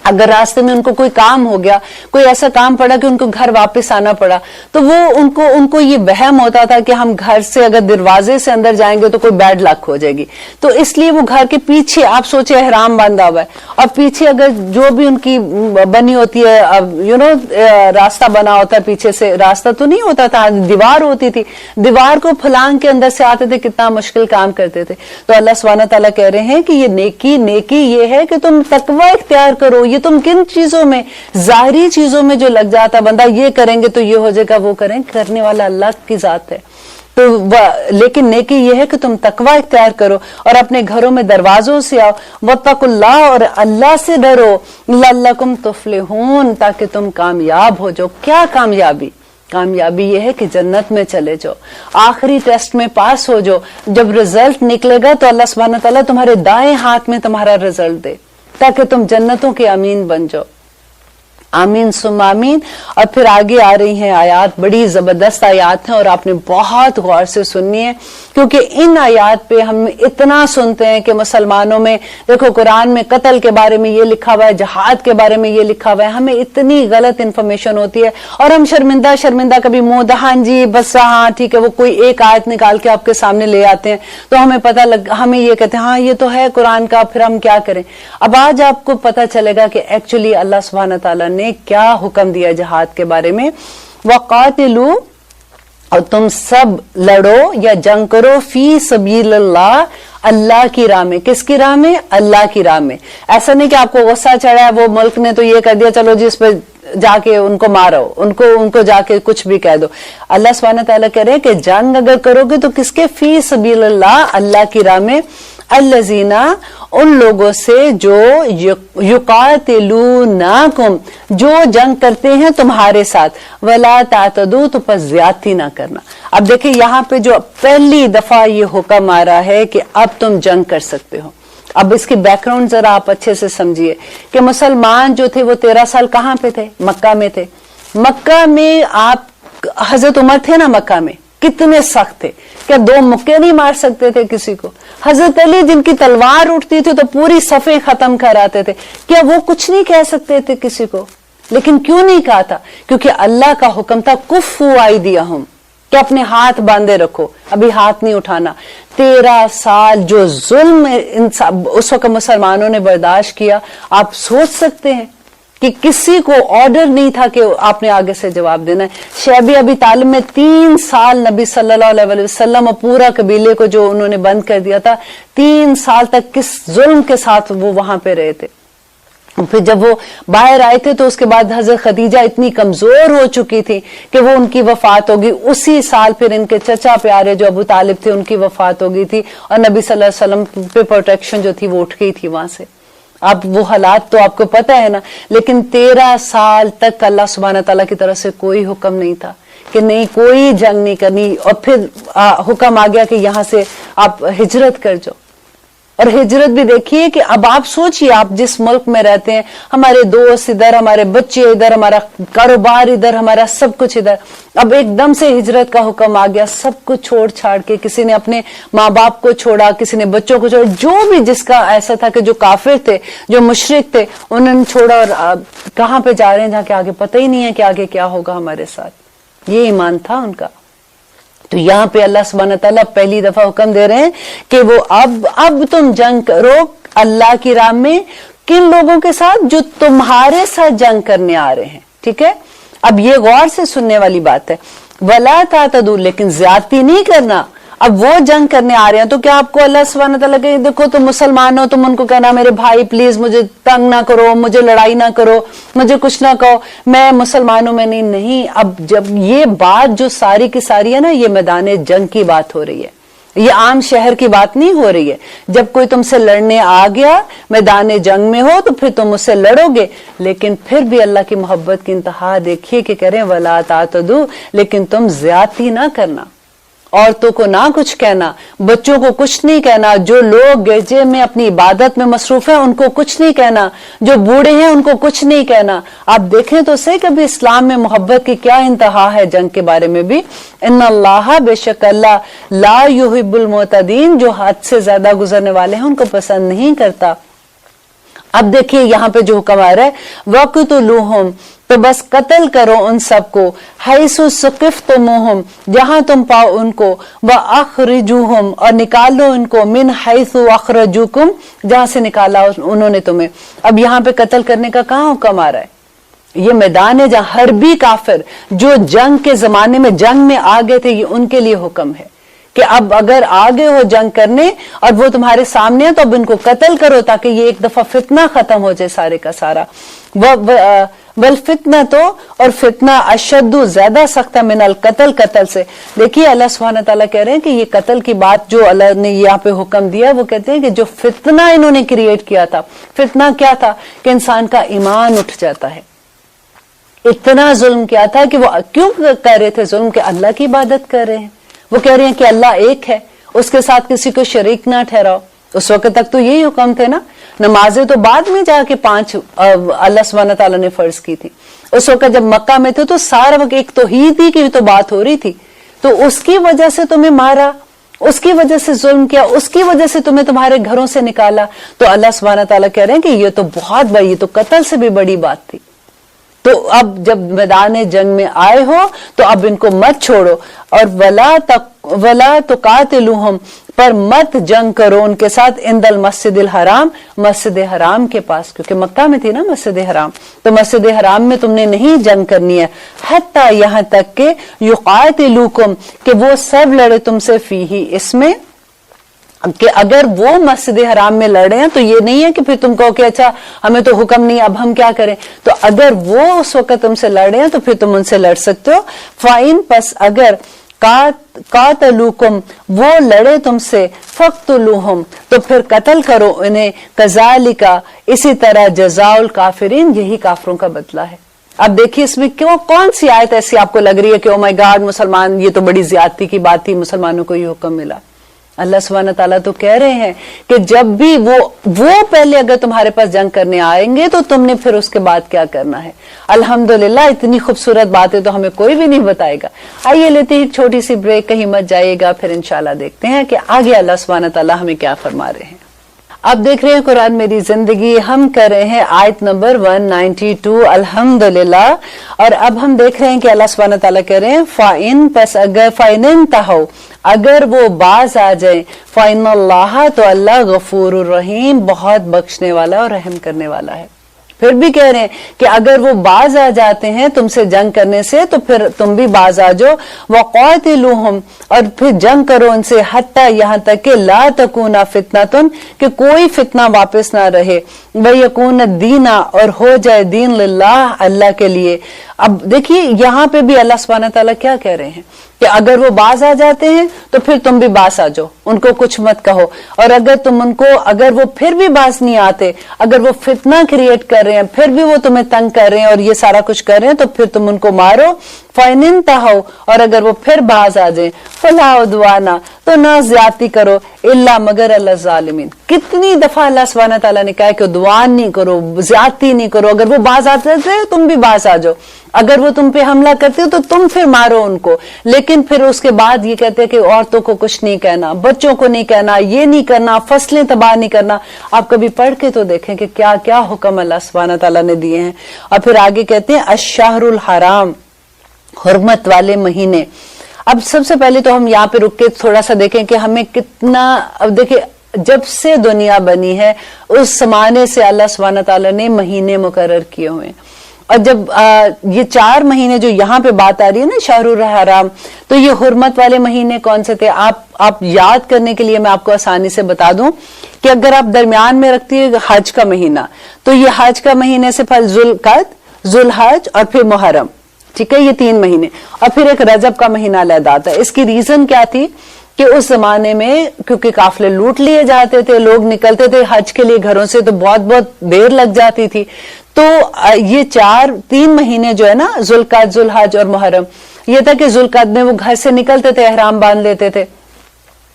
अगर रास्ते में उनको कोई काम हो गया, कोई ऐसा काम पड़ा कि उनको घर वापस आना पड़ा, तो वो उनको ये वहम होता था कि हम घर से अगर दरवाजे से अंदर जाएंगे तो कोई बैड लक हो जाएगी। तो इसलिए वो घर के पीछे, आप सोचे एहराम बांधा हुआ है और पीछे अगर जो भी उनकी बनी होती है, रास्ता बना होता है, पीछे से रास्ता तो नहीं होता था, दीवार होती थी, दीवार को फलांग के अंदर से आते थे, कितना मुश्किल काम करते थे। तो अल्लाह सुब्हानहू तआला कह रहे हैं कि ये नेकी ये है कि तुम तकवा इख्तियार करो। ये तुम किन चीजों में, जाहिरी चीजों में जो लग जाता बंदा, ये करेंगे तो ये हो जाएगा, वो करें, करने वाला अल्लाह की जात है। तो लेकिन नेकी ये है कि तुम तकवा इख्तियार करो और अपने घरों में दरवाजों से आओ, वत्तकुल्लाह और अल्लाह से डरो, लअल्लकुम तुफ्लिहून ताकि तुम कामयाब हो जाओ। क्या कामयाबी? कामयाबी ये है कि जन्नत में चले जाओ, आखिरी टेस्ट में पास हो जाओ। जब रिजल्ट निकलेगा तो अल्लाह सुब्हानहू तआला तुम्हारे दाएं हाथ में तुम्हारा रिजल्ट दे ताकि तुम जन्नतों के अमीन बन जाओ। आमीन सुम आमीन। और फिर आगे आ रही हैं आयात, बड़ी जबरदस्त आयात हैं और आपने बहुत गौर से सुननी है, क्योंकि इन आयात पे हम इतना सुनते हैं कि मुसलमानों में, देखो कुरान में कत्ल के बारे में ये लिखा हुआ है, जहाद के बारे में ये लिखा हुआ है, हमें इतनी गलत इंफॉर्मेशन होती है और हम शर्मिंदा कभी मुंह हाँ जी बस हाँ ठीक है, वो कोई एक आयत निकाल के आपके सामने ले आते हैं तो हमें पता हमें ये कहते हैं हाँ ये तो है कुरान का, फिर हम क्या करें। अब आज आपको पता चलेगा कि एक्चुअली अल्लाह सुब्हानहू तआला ने क्या हुक्म दिया जहाद के बारे में। वक़ातिलू और तुम सब लड़ो या जंग करो, फी सबीलिल्लाह अल्लाह की राह में। किसकी राह में? अल्लाह की राह में। ऐसा नहीं कि आपको गुस्सा चढ़ा है, वो मुल्क ने तो ये कर दिया, चलो जी इस पे जाके उनको मारो, उनको जाके कुछ भी कह दो। अल्लाह सुब्हानहू तआला कह रहे हैं कि जंग अगर करोगे तो किसके? फी सबीलिल्लाह अल्लाह की राह में। अल्लज़ीना उन लोगों से जो युकातिलूनाकुम जो जंग करते हैं तुम्हारे साथ, वला तातदू तो पर ज्यादती ना करना। अब देखिए यहाँ पे जो पहली दफा ये हुक्म आ रहा है कि अब तुम जंग कर सकते हो। अब इसकी बैकग्राउंड जरा आप अच्छे से समझिए कि मुसलमान जो थे वो 13 साल कहाँ पे थे? मक्का में थे। मक्का में आप हजरत उमर थे ना, मक्का में कितने सख्त थे, क्या 2 मुक्के नहीं मार सकते थे किसी को? हजरत अली जिनकी तलवार उठती थी तो पूरी सफे खत्म कर आते थे, क्या वो कुछ नहीं कह सकते थे किसी को? लेकिन क्यों नहीं कहा था? क्योंकि अल्लाह का हुक्म था कुफ्फू आइदियहुम, کہ اپنے ہاتھ باندھے رکھو, ابھی ہاتھ نہیں اٹھانا. 13 سال جو ظلم اس وقت مسلمانوں نے برداشت کیا, آپ سوچ سکتے ہیں کہ کسی کو آرڈر نہیں تھا کہ آپ نے آگے سے جواب دینا ہے. شیب ابی طالب میں 3 سال نبی صلی اللہ علیہ وسلم اور پورا قبیلے کو جو انہوں نے بند کر دیا تھا, 3 سال تک کس ظلم کے ساتھ وہ وہاں پہ رہے تھے. پھر جب وہ باہر آئے تھے تو اس کے بعد حضرت خدیجہ اتنی کمزور ہو چکی تھی کہ وہ ان کی وفات ہوگی. اسی سال پھر ان کے چچا پیارے جو ابو طالب تھے ان کی وفات ہو گئی تھی, اور نبی صلی اللہ علیہ وسلم پہ پروٹیکشن جو تھی وہ اٹھ گئی تھی وہاں سے. اب وہ حالات تو آپ کو پتہ ہے نا, لیکن 13 سال تک اللہ سبحانہ تعالیٰ کی طرف سے کوئی حکم نہیں تھا کہ نہیں کوئی جنگ نہیں کرنی, اور پھر حکم آ گیا کہ یہاں سے آپ ہجرت کر جاؤ. اور ہجرت بھی دیکھیے کہ اب آپ سوچئے آپ جس ملک میں رہتے ہیں, ہمارے دوست ادھر, ہمارے بچے ادھر, ہمارا کاروبار ادھر, ہمارا سب کچھ ادھر, اب ایک دم سے ہجرت کا حکم آ گیا. سب کچھ چھوڑ چھاڑ کے, کسی نے اپنے ماں باپ کو چھوڑا, کسی نے بچوں کو چھوڑا, جو بھی جس کا ایسا تھا کہ جو کافر تھے, جو مشرک تھے, انہوں نے چھوڑا. اور کہاں پہ جا رہے ہیں جہاں کہ آگے پتہ ہی نہیں ہے کہ آگے کیا ہوگا ہمارے ساتھ. یہ ایمان تھا ان کا. تو یہاں پہ اللہ سبحانہ تعالیٰ پہلی دفعہ حکم دے رہے ہیں کہ وہ اب تم جنگ کرو اللہ کی راہ میں کن لوگوں کے ساتھ, جو تمہارے ساتھ جنگ کرنے آ رہے ہیں. ٹھیک ہے, اب یہ غور سے سننے والی بات ہے. ولا تعتدوا, لیکن زیادتی نہیں کرنا. اب وہ جنگ کرنے آ رہے ہیں تو کیا آپ کو اللہ سبحانہ تعالیٰ کہ دیکھو تم مسلمان ہو, تم ان کو کہنا میرے بھائی پلیز مجھے تنگ نہ کرو, مجھے لڑائی نہ کرو, مجھے کچھ نہ کہو, میں مسلمانوں میں نہیں. اب جب یہ بات جو ساری کی ساری ہے نا, یہ میدان جنگ کی بات ہو رہی ہے, یہ عام شہر کی بات نہیں ہو رہی ہے. جب کوئی تم سے لڑنے آ گیا, میدان جنگ میں ہو, تو پھر تم اس سے لڑو گے, لیکن پھر بھی اللہ کی محبت کی انتہا دیکھیے کہ کریں ولا تعتدوا, لیکن تم زیادتی نہ کرنا. عورتوں کو نہ کچھ کہنا, بچوں کو کچھ نہیں کہنا, جو لوگ گرجے میں اپنی عبادت میں مصروف ہیں ان کو کچھ نہیں کہنا, جو بوڑھے ہیں ان کو کچھ نہیں کہنا. آپ دیکھیں تو صحیح کبھی اسلام میں محبت کی کیا انتہا ہے جنگ کے بارے میں بھی. ان اللہ, بے شک اللہ, لا یحب المعتدین, جو حد سے زیادہ گزرنے والے ہیں ان کو پسند نہیں کرتا. اب دیکھیے یہاں پہ جو حکم آ رہا ہے, وَقْتُلُوهُمْ, تو بس قتل کرو ان سب کو, حیث ثقفتموہم, جہاں تم پاؤ ان کو, وَأَخْرِجُوهُمْ, اور نکالو ان کو, من حیث أَخْرَجُوكُمْ, جہاں سے نکالا انہوں نے تمہیں. اب یہاں پہ قتل کرنے کا کہاں حکم آ رہا ہے؟ یہ میدان ہے جہاں حربی کافر جو جنگ کے زمانے میں جنگ میں آ گئے تھے, یہ ان کے لیے حکم ہے کہ اب اگر آگے ہو جنگ کرنے اور وہ تمہارے سامنے ہیں تو اب ان کو قتل کرو, تاکہ یہ ایک دفعہ فتنہ ختم ہو جائے سارے کا سارا. والفتنہ تو, اور فتنہ اشد, زیادہ سخت ہے, من القتل, قتل سے. دیکھیے اللہ سبحانہ تعالیٰ کہہ رہے ہیں کہ یہ قتل کی بات جو اللہ نے یہاں پہ حکم دیا, وہ کہتے ہیں کہ جو فتنہ انہوں نے کریٹ کیا تھا. فتنہ کیا تھا کہ انسان کا ایمان اٹھ جاتا ہے. اتنا ظلم کیا تھا کہ وہ کیوں کر رہے تھے ظلم, کہ اللہ کی عبادت کر رہے ہیں. وہ کہہ رہے ہیں کہ اللہ ایک ہے, اس کے ساتھ کسی کو شریک نہ ٹھہراؤ. اس وقت تک تو یہی حکم تھے نا. نمازیں تو بعد میں جا کے 5 اللہ سبحانہ تعالیٰ نے فرض کی تھی. اس وقت جب مکہ میں تھے تو سارا وقت ایک توحید ہی کی تو بات ہو رہی تھی. تو اس کی وجہ سے تمہیں مارا, اس کی وجہ سے ظلم کیا, اس کی وجہ سے تمہیں تمہارے گھروں سے نکالا. تو اللہ سبحانہ تعالیٰ کہہ رہے ہیں کہ یہ تو بہت بڑی, یہ تو قتل سے بھی بڑی بات تھی. تو اب جب میدان جنگ میں آئے ہو تو اب ان کو مت چھوڑو, اور ولا تقاتلوہم, پر مت جنگ کرو ان کے ساتھ, عند المسجد الحرام, مسجد حرام کے پاس, کیونکہ مکہ میں تھی نا مسجد حرام, تو مسجد حرام میں تم نے نہیں جنگ کرنی ہے. حتی, یہاں تک کہ یقاتلوکم, کہ وہ سب لڑے تم سے فیہی, اس میں, کہ اگر وہ مسجد حرام میں لڑے ہیں تو یہ نہیں ہے کہ پھر تم کہو کہ اچھا ہمیں تو حکم نہیں, اب ہم کیا کریں. تو اگر وہ اس وقت تم سے لڑے ہیں تو پھر تم ان سے لڑ سکتے ہو. فَإِن, پس اگر قاتلوکم, وہ لڑے تم سے, فقتلوہم, تو پھر قتل کرو انہیں, کذالک, اسی طرح, جزاء الکافرین, یہی کافروں کا بدلہ ہے. اب دیکھیے اس میں کون سی آیت ایسی آپ کو لگ رہی ہے کہ او مائی گاڈ مسلمان, یہ تو بڑی زیادتی کی بات تھی, مسلمانوں کو یہ حکم ملا. اللہ سبحانہ تعالیٰ تو کہہ رہے ہیں کہ جب بھی وہ پہلے اگر تمہارے پاس جنگ کرنے آئیں گے تو تم نے پھر اس کے بعد کیا کرنا ہے. الحمدللہ اتنی خوبصورت باتیں تو ہمیں کوئی بھی نہیں بتائے گا. آئیے لیتے ہیں ایک چھوٹی سی بریک, کہیں مت جائیے گا, پھر انشاءاللہ دیکھتے ہیں کہ آگے اللہ سبحانہ تعالیٰ ہمیں کیا فرما رہے ہیں. अब देख रहे हैं कुरान मेरी जिंदगी, हम कर रहे हैं आयत नंबर 192 अल्हम्दुलिल्लाह। और अब हम देख रहे हैं कि अल्लाह सुब्हानहू व तआला कह रहे हैं फाइन, पस अगर फाइन तहो, अगर वो बाज आ जाए, फाइनल्लाह, तो अल्लाह गफूरुर रहीम, बहुत बख्शने वाला और रहम करने वाला है। फिर भी कह रहे हैं कि अगर वो बाज आ जाते हैं तुमसे जंग करने से, तो फिर तुम भी बाज आ जाओ। वक़ातिलूहुम, और फिर जंग करो उनसे, हत्ता, यहाँ तक कि ला तकूना फितनतुन, कि कोई फितना वापस ना रहे, वयकून दीना, और हो जाए दीन लिल्लाह, अल्लाह के लिए। अब देखिए यहाँ पे भी अल्लाह सुब्हानहू व तआला क्या कह रहे हैं कि अगर वो बाज आ जाते हैं तो फिर तुम भी बाज आ जाओ, उनको कुछ मत कहो। और अगर तुम उनको, अगर वो फिर भी बाज नहीं आते, अगर वो फितना क्रिएट कर रहे हैं, फिर भी वो तुम्हें तंग कर रहे हैं और ये सारा कुछ कर रहे हैं, तो फिर तुम उनको मारो। फाइन तहो, और अगर वो फिर बाज आ जाए, फला उद्वाना, तो ना ज्यादती करो, इल्ला मगर अल्लाह जालिमीन। कितनी दफा अल्लाह सुब्हानहू व तआला ने कहा कि उद्वान नहीं करो, ज्यादती नहीं करो। अगर वो बाज आते थे तुम भी बाज आ जाओ, अगर वो तुम पे हमला करते हो तो तुम फिर मारो उनको। लेकिन फिर उसके बाद ये कहते हैं कि औरतों को कुछ नहीं कहना, बच्चों को नहीं कहना, ये नहीं करना, फसलें तबाह नहीं करना। आप कभी पढ़ के तो देखें कि क्या क्या हुक्म अल्लाह सुब्हानहू व तआला ने दिए हैं। और फिर आगे कहते हैं अशहरुल हराम, हुर्मत वाले महीने। अब सबसे पहले तो हम यहाँ पे रुक के थोड़ा सा देखें कि हमें कितना, अब देखिए जब से दुनिया बनी है उस जमाने से अल्लाह सुब्हानहू व तआला ने महीने मुकर्रर किए हुए हैं। और जब ये 4 महीने जो यहाँ पे बात आ रही है ना, शहरुल हराम, तो ये हुर्मत वाले महीने कौन से थे? आप याद करने के लिए मैं आपको आसानी से बता दूं कि अगर आप दरमियान में रखती है हज का महीना, तो ये हज का महीने से फल जुल्क़द, जुल्हज और फिर मुहर्रम, ठीक है, ये 3 महीने। और फिर एक रजब का महीना अलहदा आता है। इसकी रीजन क्या थी कि उस जमाने में क्योंकि काफिले लूट लिए जाते थे, लोग निकलते थे हज के लिए घरों से, तो बहुत बहुत देर लग जाती थी। तो ये 3 महीने जो है ना, जुल्क़द, जुल्हज और मुहर्रम, ये था कि जुल्क़द में वो घर से निकलते थे, एहराम बांध लेते थे,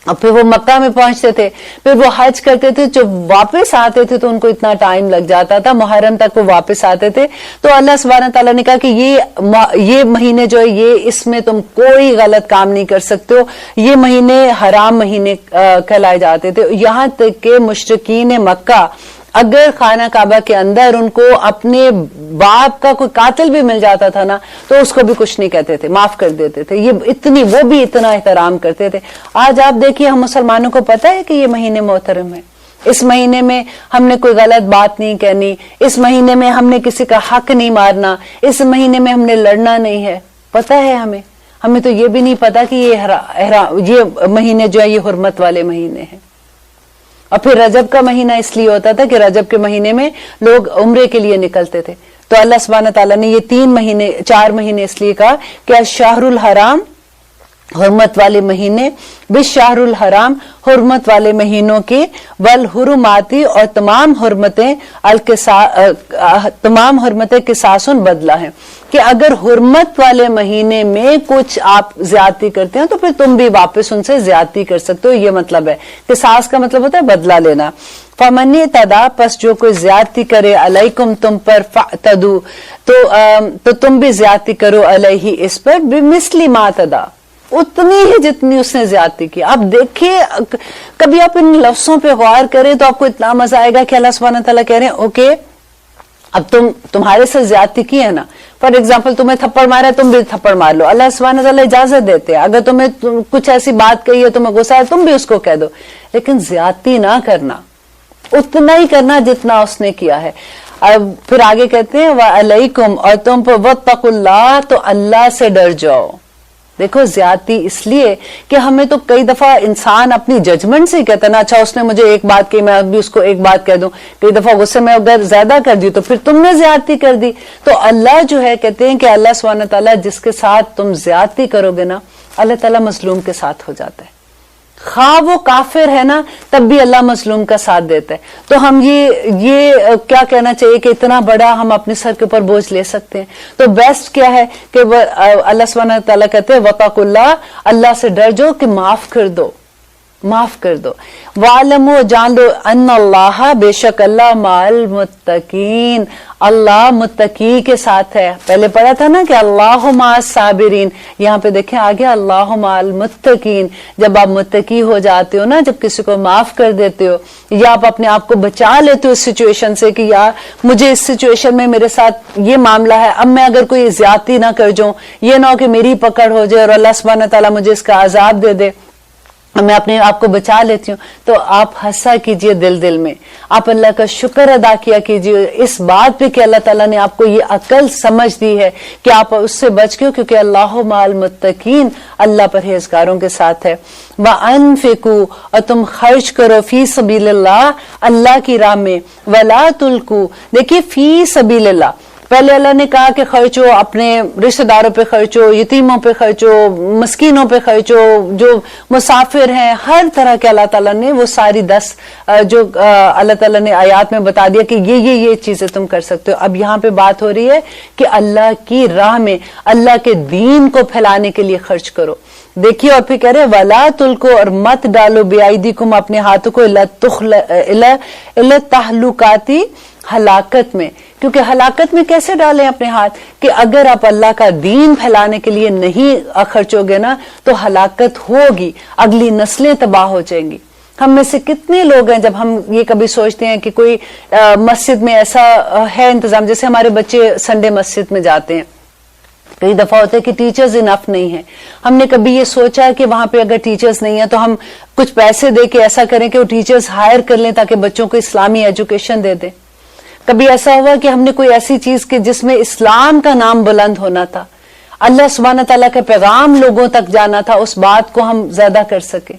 और फिर वो मक्का में पहुंचते थे, फिर वो हज करते थे, जो वापस आते थे तो उनको इतना टाइम लग जाता था, मुहर्रम तक वो वापस आते थे। तो अल्लाह सुब्हानहू व तआला ने कहा कि ये महीने जो है, ये इसमें तुम कोई गलत काम नहीं कर सकते हो, ये महीने हराम महीने कहलाए जाते थे। यहाँ तक के मुशरिकीन मक्का अगर खाना काबा के अंदर उनको अपने बाप का कोई कातिल भी मिल जाता था ना, तो उसको भी कुछ नहीं कहते थे, माफ कर देते थे। ये इतनी, वो भी इतना एहतराम करते थे। आज आप देखिए, हम मुसलमानों को पता है कि ये महीने मोहतरम है, इस महीने में हमने कोई गलत बात नहीं कहनी, इस महीने में हमने किसी का हक नहीं मारना, इस महीने में हमने लड़ना नहीं है, पता है हमें। हमें तो ये भी नहीं पता कि ये महीने जो है ये हुर्मत वाले महीने हैं। और फिर रजब का महीना इसलिए होता था कि रजब के महीने में लोग उम्रे के लिए निकलते थे। तो अल्लाह सुब्हानहू व तआला ने ये 4 महीने इसलिए कहा कि शहरुल हराम, हुर्मत वाले महीने, बिशहरुल हराम, हुर्मत वाले महीनों के, वल हुरुमाती, और तमाम हुर्मतें किसासुन बदला है। कि अगर हुर्मत वाले महीने में कुछ आप ज्यादती करते हैं तो फिर तुम भी वापस उनसे ज्यादती कर सकते हो, ये मतलब है। किसास का मतलब होता है बदला लेना। फमनी तदा, पस जो कोई ज्यादती करे, अलैकुम, तुम पर, फअतदू, तो तुम भी ज्यादती करो, अलैहि, इस पर, बिमिस्ली मा तदा, उतनी ही जितनी उसने ज्यादती की। आप देखिए, कभी आप इन लफ्जों पे गौर करें तो आपको इतना मजा आएगा कि अल्लाह सुब्हानहू व तआला कह रहे हैं ओके, अब तुम्हारे से ज्यादती की है ना, फॉर एग्जाम्पल तुम्हें थप्पड़ मारा है, तुम भी थप्पड़ मार लो, अल्लाह सुब्हानहू व तआला इजाजत देते हैं। अगर तुम्हें कुछ ऐसी बात कही है, तुम्हें गुस्सा है, तुम भी उसको कह दो, लेकिन ज्यादती ना करना, उतना ही करना जितना उसने किया है। अब फिर आगे कहते हैं व अलैकुम, और तुम पर, वत्तकुल्लाह, तो अल्लाह से डर जाओ। देखो, ज्यादती इसलिए कि हमें तो कई दफा इंसान अपनी जजमेंट से ही कहता ना, अच्छा उसने मुझे एक बात कही, मैं अभी उसको एक बात कह दूं। कई दफा गुस्से में अगर ज्यादा कर दी तो फिर तुमने ज्यादती कर दी। तो अल्लाह जो है, कहते हैं कि अल्लाह सुब्हानहू व तआला जिसके साथ तुम ज्यादती करोगे ना, अल्लाह ताला मजलूम के साथ हो जाता है। खा वो काफिर है ना, तब भी अल्लाह मजलूम का साथ देता है। तो हम ये क्या कहना चाहिए कि इतना बड़ा हम अपने सर के ऊपर बोझ ले सकते हैं। तो बेस्ट क्या है कि अल्लाह सुब्हानहू व तआला कहते हैं वतकुल्लाह, अल्लाह से डर जाओ कि माफ कर दो। माफ कर दो। वालमो जान लो अन्न अल्लाह बेशक अल्लाह माल मुत्तकीन, अल्लाह मुत्तकी के साथ है। पहले पढ़ा था ना कि अल्लाह माल साबिरीन, यहाँ पे देखें आ गया अल्लाह माल मुत्तकीन। जब आप मुत्तकी हो जाते हो ना, जब किसी को माफ कर देते हो या आप अपने आप को बचा लेते हो इस सिचुएशन से कि यार मुझे इस सिचुएशन में मेरे साथ ये मामला है, अब मैं अगर कोई ज्यादती ना कर जाऊं, ये ना हो कि मेरी पकड़ हो जाए और अल्लाह सुब्हानहू तआला मुझे इसका अजाब दे दे, मैं अपने आप को बचा लेती हूँ। तो आप हंसा कीजिए दिल दिल में, आप अल्लाह का शुक्र अदा किया कीजिए इस बात पे कि अल्लाह ताला ने आपको ये अकल समझ दी है कि आप उससे बच गए, क्योंकि अल्लाह माल मुत्तकीन, अल्लाह परहेजगारों के साथ है। व अनफिकू, और तुम खर्च करो, फी सबीलिल्लाह, अल्लाह की राह में, वला तुल्कू। देखिए फी सबीलिल्लाह, पहले अल्लाह ने कहा कि खर्चो, अपने रिश्तेदारों पे खर्चो, यतीमों पे खर्चो, मस्कीनों पे खर्चो, जो मुसाफिर हैं, हर तरह के अल्लाह ताला ने वो सारी 10 जो अल्लाह ताला ने आयात में बता दिया कि ये चीजें तुम कर सकते हो। अब यहाँ पे बात हो रही है कि अल्लाह की राह में, अल्लाह के दीन को फैलाने के लिए खर्च करो। देखिए और फिर कह रहे वला तुल्को, और मत डालो बेआइदीकुम, अपने हाथों को इला तहलुकाती, हलाकत में। क्योंकि हलाकत में कैसे डालें अपने हाथ, कि अगर आप अल्लाह का दीन फैलाने के लिए नहीं खर्चोगे ना तो हलाकत होगी, अगली नस्लें तबाह हो जाएंगी। हम में से कितने लोग हैं, जब हम ये कभी सोचते हैं कि कोई मस्जिद में ऐसा है इंतजाम, जैसे हमारे बच्चे संडे मस्जिद में जाते हैं, कई दफा होता है कि टीचर्स इनफ नहीं है। हमने कभी ये सोचा कि वहां पे अगर टीचर्स नहीं है तो हम कुछ पैसे दे के ऐसा करें कि वो टीचर्स हायर कर लें ताकि बच्चों को इस्लामी एजुकेशन दे दें। कभी ऐसा हुआ कि हमने कोई ऐसी चीज के जिसमें इस्लाम का नाम बुलंद होना था, अल्लाह सुब्हानहू तआला का पैगाम लोगों तक जाना था, उस बात को हम ज्यादा कर सके।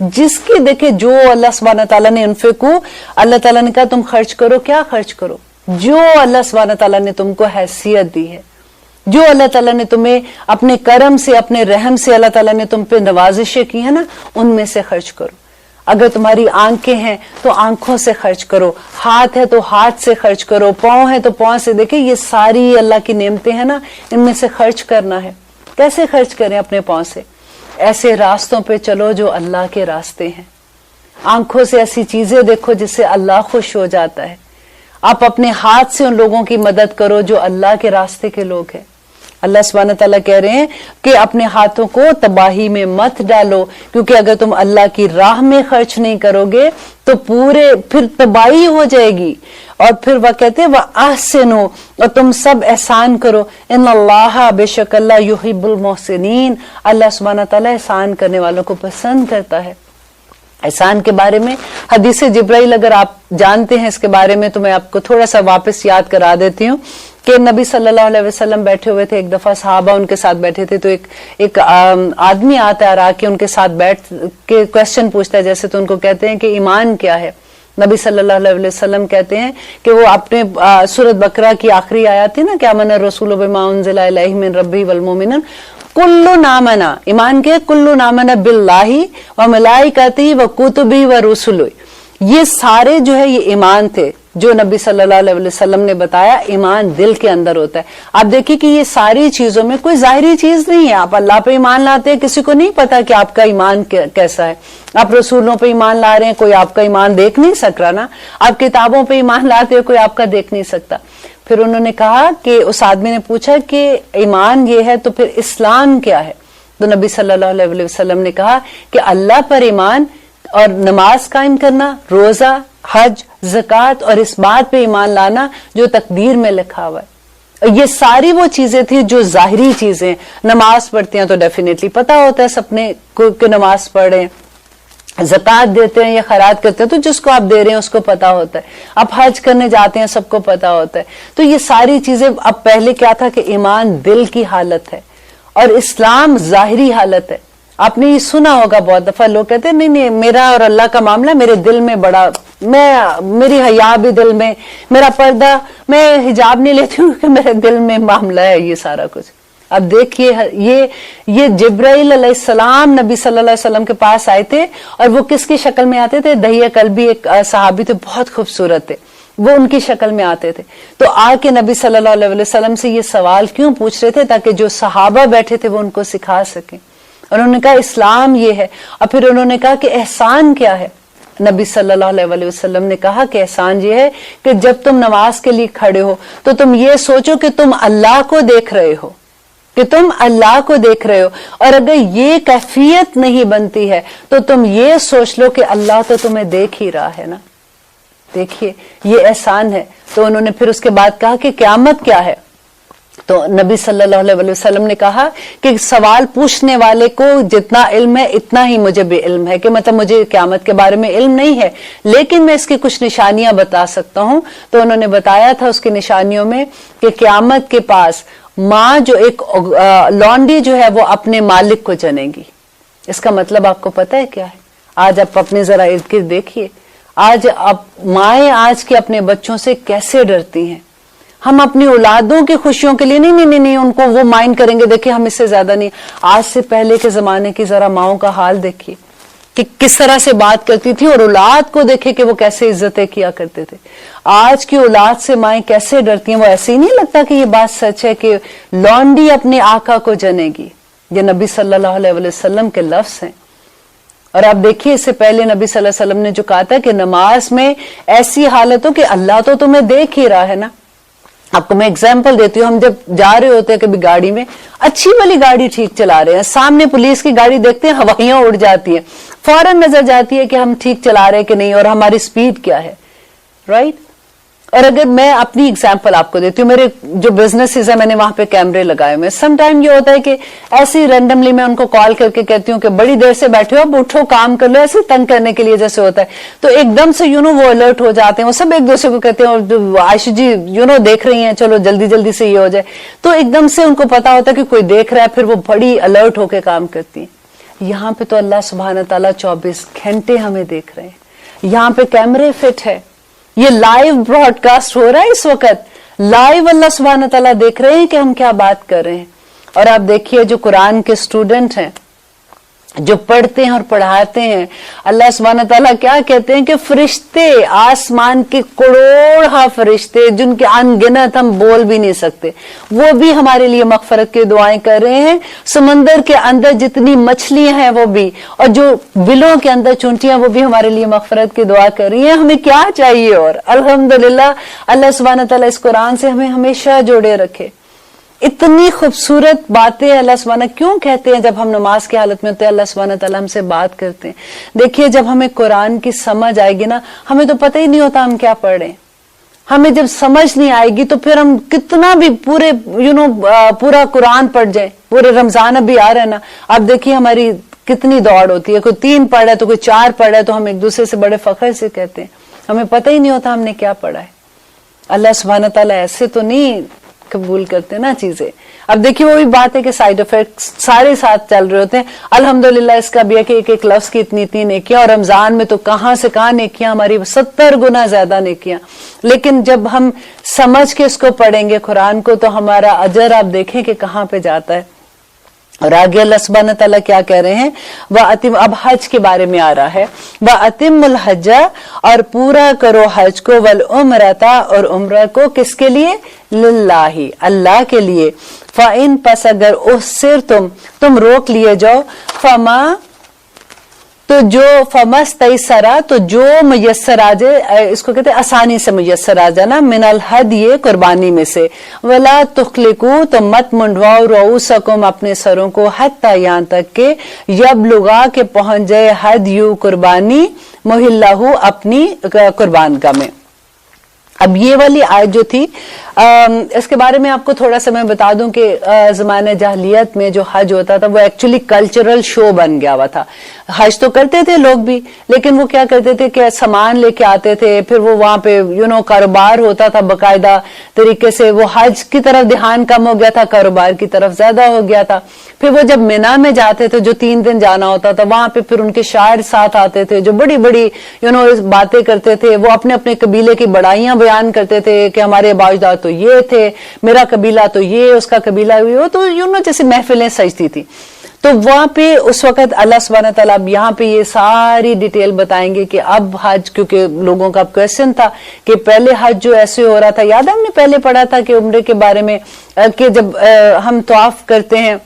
जिसकी देखे जो अल्लाह सुब्हानहू तआला ने उनफिकू, अल्लाह ताला ने कहा तुम खर्च करो, क्या खर्च करो, जो अल्लाह सुब्हानहू तआला ने तुमको हैसियत दी है, जो अल्लाह ताला ने तुम्हें अपने करम से, अपने रहम से अल्लाह ताला ने तुम पे नवाजिशें की है ना, उनमें से खर्च करो। अगर तुम्हारी आंखें हैं तो आंखों से खर्च करो, हाथ है तो हाथ से खर्च करो, पांव है तो पांव से। देखिए ये सारी अल्लाह की नेमतें हैं ना, इनमें से खर्च करना है। कैसे खर्च करें अपने पांव से? ऐसे रास्तों पे चलो जो अल्लाह के रास्ते हैं। आंखों से ऐसी चीजें देखो जिससे अल्लाह खुश हो जाता है। आप अपने हाथ से उन लोगों की मदद करो जो अल्लाह के रास्ते के लोग हैं। अल्लाह सुब्हानहू तआला कह रहे हैं कि अपने हाथों को तबाही में मत डालो, क्योंकि अगर तुम अल्लाह की राह में खर्च नहीं करोगे तो पूरे फिर तबाही हो जाएगी। और फिर वह कहते हैं वह अहसिनो, और तुम सब एहसान करो, इन्नल्लाह बेशक अल्लाह युहिब्बुल मोहसिनीन, अल्लाह सुब्हानहू तआला एहसान करने वालों को पसंद करता है। एहसान के बारे में हदीस जिब्राइल अगर आप जानते हैं इसके बारे में तो मैं आपको थोड़ा सा वापस याद करा देती हूँ कि नबी सल्लल्लाहु अलैहि वसल्लम बैठे हुए थे, एक दफा सहाबा उनके साथ बैठे थे, तो एक आदमी आता है आके उनके साथ बैठ के क्वेश्चन पूछता है जैसे, तो उनको कहते हैं कि ईमान क्या है। नबी सल्लल्लाहु अलैहि वसल्लम कहते हैं कि वो अपने सूरत बकरा की आखिरी आयत थी ना, क्या मना रसूल बिमा उनज़िला इलैहि मिन रब्बी वल मोमिनून कुल्लु नामना, ईमान के कुल्लु नामना बिल्लाही व मलाइकतिही व कुतुबिही व रुसुलिही, ये सारे जो है ये ईमान थे जो नबी सल्लल्लाहु अलैहि वसल्लम ने बताया। ईमान दिल के अंदर होता है। आप देखिए कि ये सारी चीजों में कोई जाहिरी चीज नहीं है। आप अल्लाह पे ईमान लाते हैं, किसी को नहीं पता कि आपका ईमान कैसा है। आप रसूलों पे ईमान ला रहे हैं, कोई आपका ईमान देख नहीं सक रहा ना। आप किताबों पे ईमान लाते हो, कोई आपका देख नहीं सकता। फिर उन्होंने कहा कि उस आदमी ने पूछा कि ईमान ये है तो फिर इस्लाम क्या है? तो नबी सल्लल्लाहु अलैहि वसल्लम ने कहा कि अल्लाह पर ईमान और नमाज कायम करना, रोजा, हज, ज़कात और इस बात पे ईमान लाना जो तकदीर में लिखा हुआ है। ये सारी वो चीजें थी जो जाहिरी चीजें। नमाज पढ़ते हैं तो डेफिनेटली पता होता है सपने को कि नमाज पढ़े, ज़कात देते हैं या खैरात करते हैं तो जिसको आप दे रहे हैं उसको पता होता है। आप हज करने जाते हैं सबको पता होता है। तो ये सारी चीजें, अब पहले क्या था कि ईमान दिल की हालत है और इस्लाम जाहिरी हालत है। आपने ये सुना होगा बहुत दफा, लोग कहते हैं नहीं नहीं मेरा और अल्लाह का मामला मेरे दिल में बड़ा, मेरी हया भी दिल में, मेरा पर्दा, मैं हिजाब नहीं लेती हूँ कि मेरे दिल में मामला है ये सारा कुछ। अब देखिए ये जिब्राइल अलैहिस्सलाम नबी सल्लल्लाहु अलैहि वसल्लम के पास आए थे और वो किसकी शक्ल में आते थे? दहिया कल्बी एक सहाबी थे, बहुत खूबसूरत थे, वो उनकी शक्ल में आते थे। तो आके नबी सल्लल्लाहु अलैहि वसल्लम से ये सवाल क्यों पूछ रहे थे? ताकि जो सहाबा बैठे थे वो उनको सिखा सके। उन्होंने कहा इस्लाम ये है, और फिर उन्होंने कहा कि एहसान क्या है। नबी सल्लल्लाहु अलैहि वसल्लम ने कहा कि एहसान ये है कि जब तुम नमाज के लिए खड़े हो तो तुम ये सोचो कि तुम अल्लाह को देख रहे हो, कि तुम अल्लाह को देख रहे हो, और अगर ये कैफियत नहीं बनती है तो तुम ये सोच लो कि अल्लाह तो तुम्हें देख ही रहा है ना। देखिए ये एहसान है। तो उन्होंने फिर उसके बाद कहा कि क़यामत क्या है, तो नबी सल्लल्लाहु अलैहि वसल्लम ने कहा कि सवाल पूछने वाले को जितना इल्म है इतना ही मुझे भी इल्म है, कि मतलब मुझे क़यामत के बारे में इल्म नहीं है लेकिन मैं इसकी कुछ निशानियां बता सकता हूं। तो उन्होंने बताया था उसकी निशानियों में कि क़यामत के पास माँ जो एक लॉन्डी जो है वो अपने मालिक को जनेगी। इसका मतलब आपको पता है क्या है? आज आप अपने जरा इर्द गिर्द देखिए, आज आप माएँ आज के अपने बच्चों से कैसे डरती हैं। हम अपनी औलादों की खुशियों के लिए नहीं उनको वो माइंड करेंगे, देखिए हम इससे ज्यादा नहीं। आज से पहले के जमाने की जरा माओं का हाल देखिए कि किस तरह से बात करती थी, और औलाद को देखे कि वो कैसे इज्जतें किया करते थे। आज की औलाद से माएँ कैसे डरती हैं। वो ऐसे ही नहीं लगता कि ये बात सच है कि लौंडी अपने आका को जनेगी। ये नबी सल्लल्लाहु अलैहि वसल्लम के लफ्ज हैं। और आप देखिए इससे पहले नबी सल्लल्लाहु अलैहि वसल्लम ने जो कहा था कि नमाज में ऐसी हालत हो कि अल्लाह तो तुम्हें देख ही रहा है ना। आपको मैं एग्जाम्पल देती हूँ, हम जब जा रहे होते हैं कभी गाड़ी में, अच्छी वाली गाड़ी ठीक चला रहे हैं, सामने पुलिस की गाड़ी देखते हैं हवाइयां उड़ जाती हैं, फौरन नजर जाती है कि हम ठीक चला रहे हैं कि नहीं और हमारी स्पीड क्या है, राइट। और अगर मैं अपनी एग्जाम्पल आपको देती हूँ, मेरे जो बिजनेसेस है मैंने वहां पे कैमरे लगाए हुए। सम टाइम ये होता है कि ऐसे ही रैंडमली मैं उनको कॉल करके कहती हूँ कि बड़ी देर से बैठे हो, अब उठो काम कर लो, ऐसे तंग करने के लिए जैसे होता है। तो एकदम से वो अलर्ट हो जाते हैं, वो सब एक दूसरे को कहते हैं आयशा जी देख रही हैं, चलो जल्दी जल्दी से ये हो जाए। तो एकदम से उनको पता होता है कि कोई देख रहा है, फिर वो बड़ी अलर्ट होकर काम करती है। यहाँ पे तो अल्लाह सुब्हान ताला 24 घंटे हमें देख रहे हैं। यहाँ पे कैमरे फिट है, ये लाइव ब्रॉडकास्ट हो रहा है, इस वक्त लाइव अल्लाह सुब्हान ताला देख रहे हैं कि हम क्या बात कर रहे हैं। और आप देखिए जो कुरान के स्टूडेंट हैं, जो पढ़ते हैं और पढ़ाते हैं, अल्लाह सुब्हान ताला क्या कहते हैं कि फरिश्ते, आसमान के करोड़ फरिश्ते जिनके अनगिनत हम बोल भी नहीं सकते, वो भी हमारे लिए मगफरत की दुआएं कर रहे हैं। समंदर के अंदर जितनी मछलियां हैं वो भी, और जो बिलों के अंदर चुंटियां, वो भी हमारे लिए मगफरत की दुआ कर रही हैं। हमें क्या चाहिए? और अल्हम्दुलिल्लाह अल्लाह सुब्हान ताला इस कुरान से हमें हमेशा जोड़े रखे। इतनी खूबसूरत बातें अल्लाह सुब्हाना क्यों कहते हैं, जब हम नमाज की हालत में होते हैं अल्लाह सुब्हाना ताला हमसे बात करते हैं। देखिए जब हमें कुरान की समझ आएगी ना, हमें तो पता ही नहीं होता हम क्या पढ़ रहे हैं। हमें जब समझ नहीं आएगी तो फिर हम कितना भी पूरे पूरा कुरान पढ़ जाए। पूरे रमजान अभी आ रहा है ना, अब देखिए हमारी कितनी दौड़ होती है, कोई 3 पढ़ा है तो कोई 4 पढ़ा है, तो हम एक दूसरे से बड़े फख्र से कहते हैं, हमें पता ही नहीं होता हमने क्या पढ़ा है। अल्लाह सुब्हाना ताला ऐसे तो नहीं कबूल करते ना चीजें। अब देखिए वो भी बात है कि साइड इफेक्ट्स सारे साथ चल रहे होते हैं। अल्हम्दुलिल्लाह इसका भी है कि एक एक लफ्ज की इतनी इतनी नेकियां, और रमजान में तो कहां से कहां नेकियां, हमारी 70 गुना ज्यादा नेकियां। लेकिन जब हम समझ के इसको पढ़ेंगे कुरान को, तो हमारा अजर आप देखें कि कहां पे जाता है। और आगे अल्लाह सुब्हान ताला क्या कह रहे हैं, वह अतिम, अब हज के बारे में आ रहा है, वह अतिमुल हज्जा, और पूरा करो हज को, वल उम्रता, और उम्र को किसके लिए? लिल्लाही, अल्लाह के लिए। फ़इन, पस अगर उस्सिर तुम रोक लिए जाओ, फमा, तो जो फमस तैसरा, तो जो मुयस्सर आ जाए, इसको कहते हैं आसानी से मुयस्सर आ जाना, मिनल हद, ये कुर्बानी में से। वला तुखलिकू, तो मत मुंडवाओ, रऊसकुम, अपने सरों को, हत्ता, यहाँ तक के यबलुगा के पहुंच जाए, हद यू कुर्बानी, मुहिल्लाहू, अपनी कुर्बान का में। अब ये वाली आयत जो थी, इसके बारे में आपको थोड़ा सा मैं बता दूं कि ज़माने जाहलियत में जो हज होता था वो एक्चुअली कल्चरल शो बन गया हुआ था। हज तो करते थे लोग भी, लेकिन वो क्या करते थे कि सामान लेके आते थे, फिर वो वहां पे कारोबार होता था बाकायदा तरीके से। वो हज की तरफ ध्यान कम हो गया था, कारोबार की तरफ ज्यादा हो गया था। फिर वो जब मिना में जाते थे, जो 3 दिन जाना होता था, वहां पे फिर उनके शायर साथ आते थे जो बड़ी बड़ी बातें करते थे। वो अपने अपने कबीले की बड़ाइयां बयान करते थे कि हमारे बाजदाद तो ये थे, मेरा कबीला तो ये, उसका कबीला वो, तो जैसे महफिलें सजती थी। तो वहां पे उस वक्त अल्लाह सुब्हान ताला अब यहाँ पे ये सारी डिटेल बताएंगे कि अब हज, क्योंकि लोगों का क्वेश्चन था कि पहले हज जो ऐसे हो रहा था, याद है हमने पहले पढ़ा था कि उम्रे के बारे में, कि जब हम तवाफ करते हैं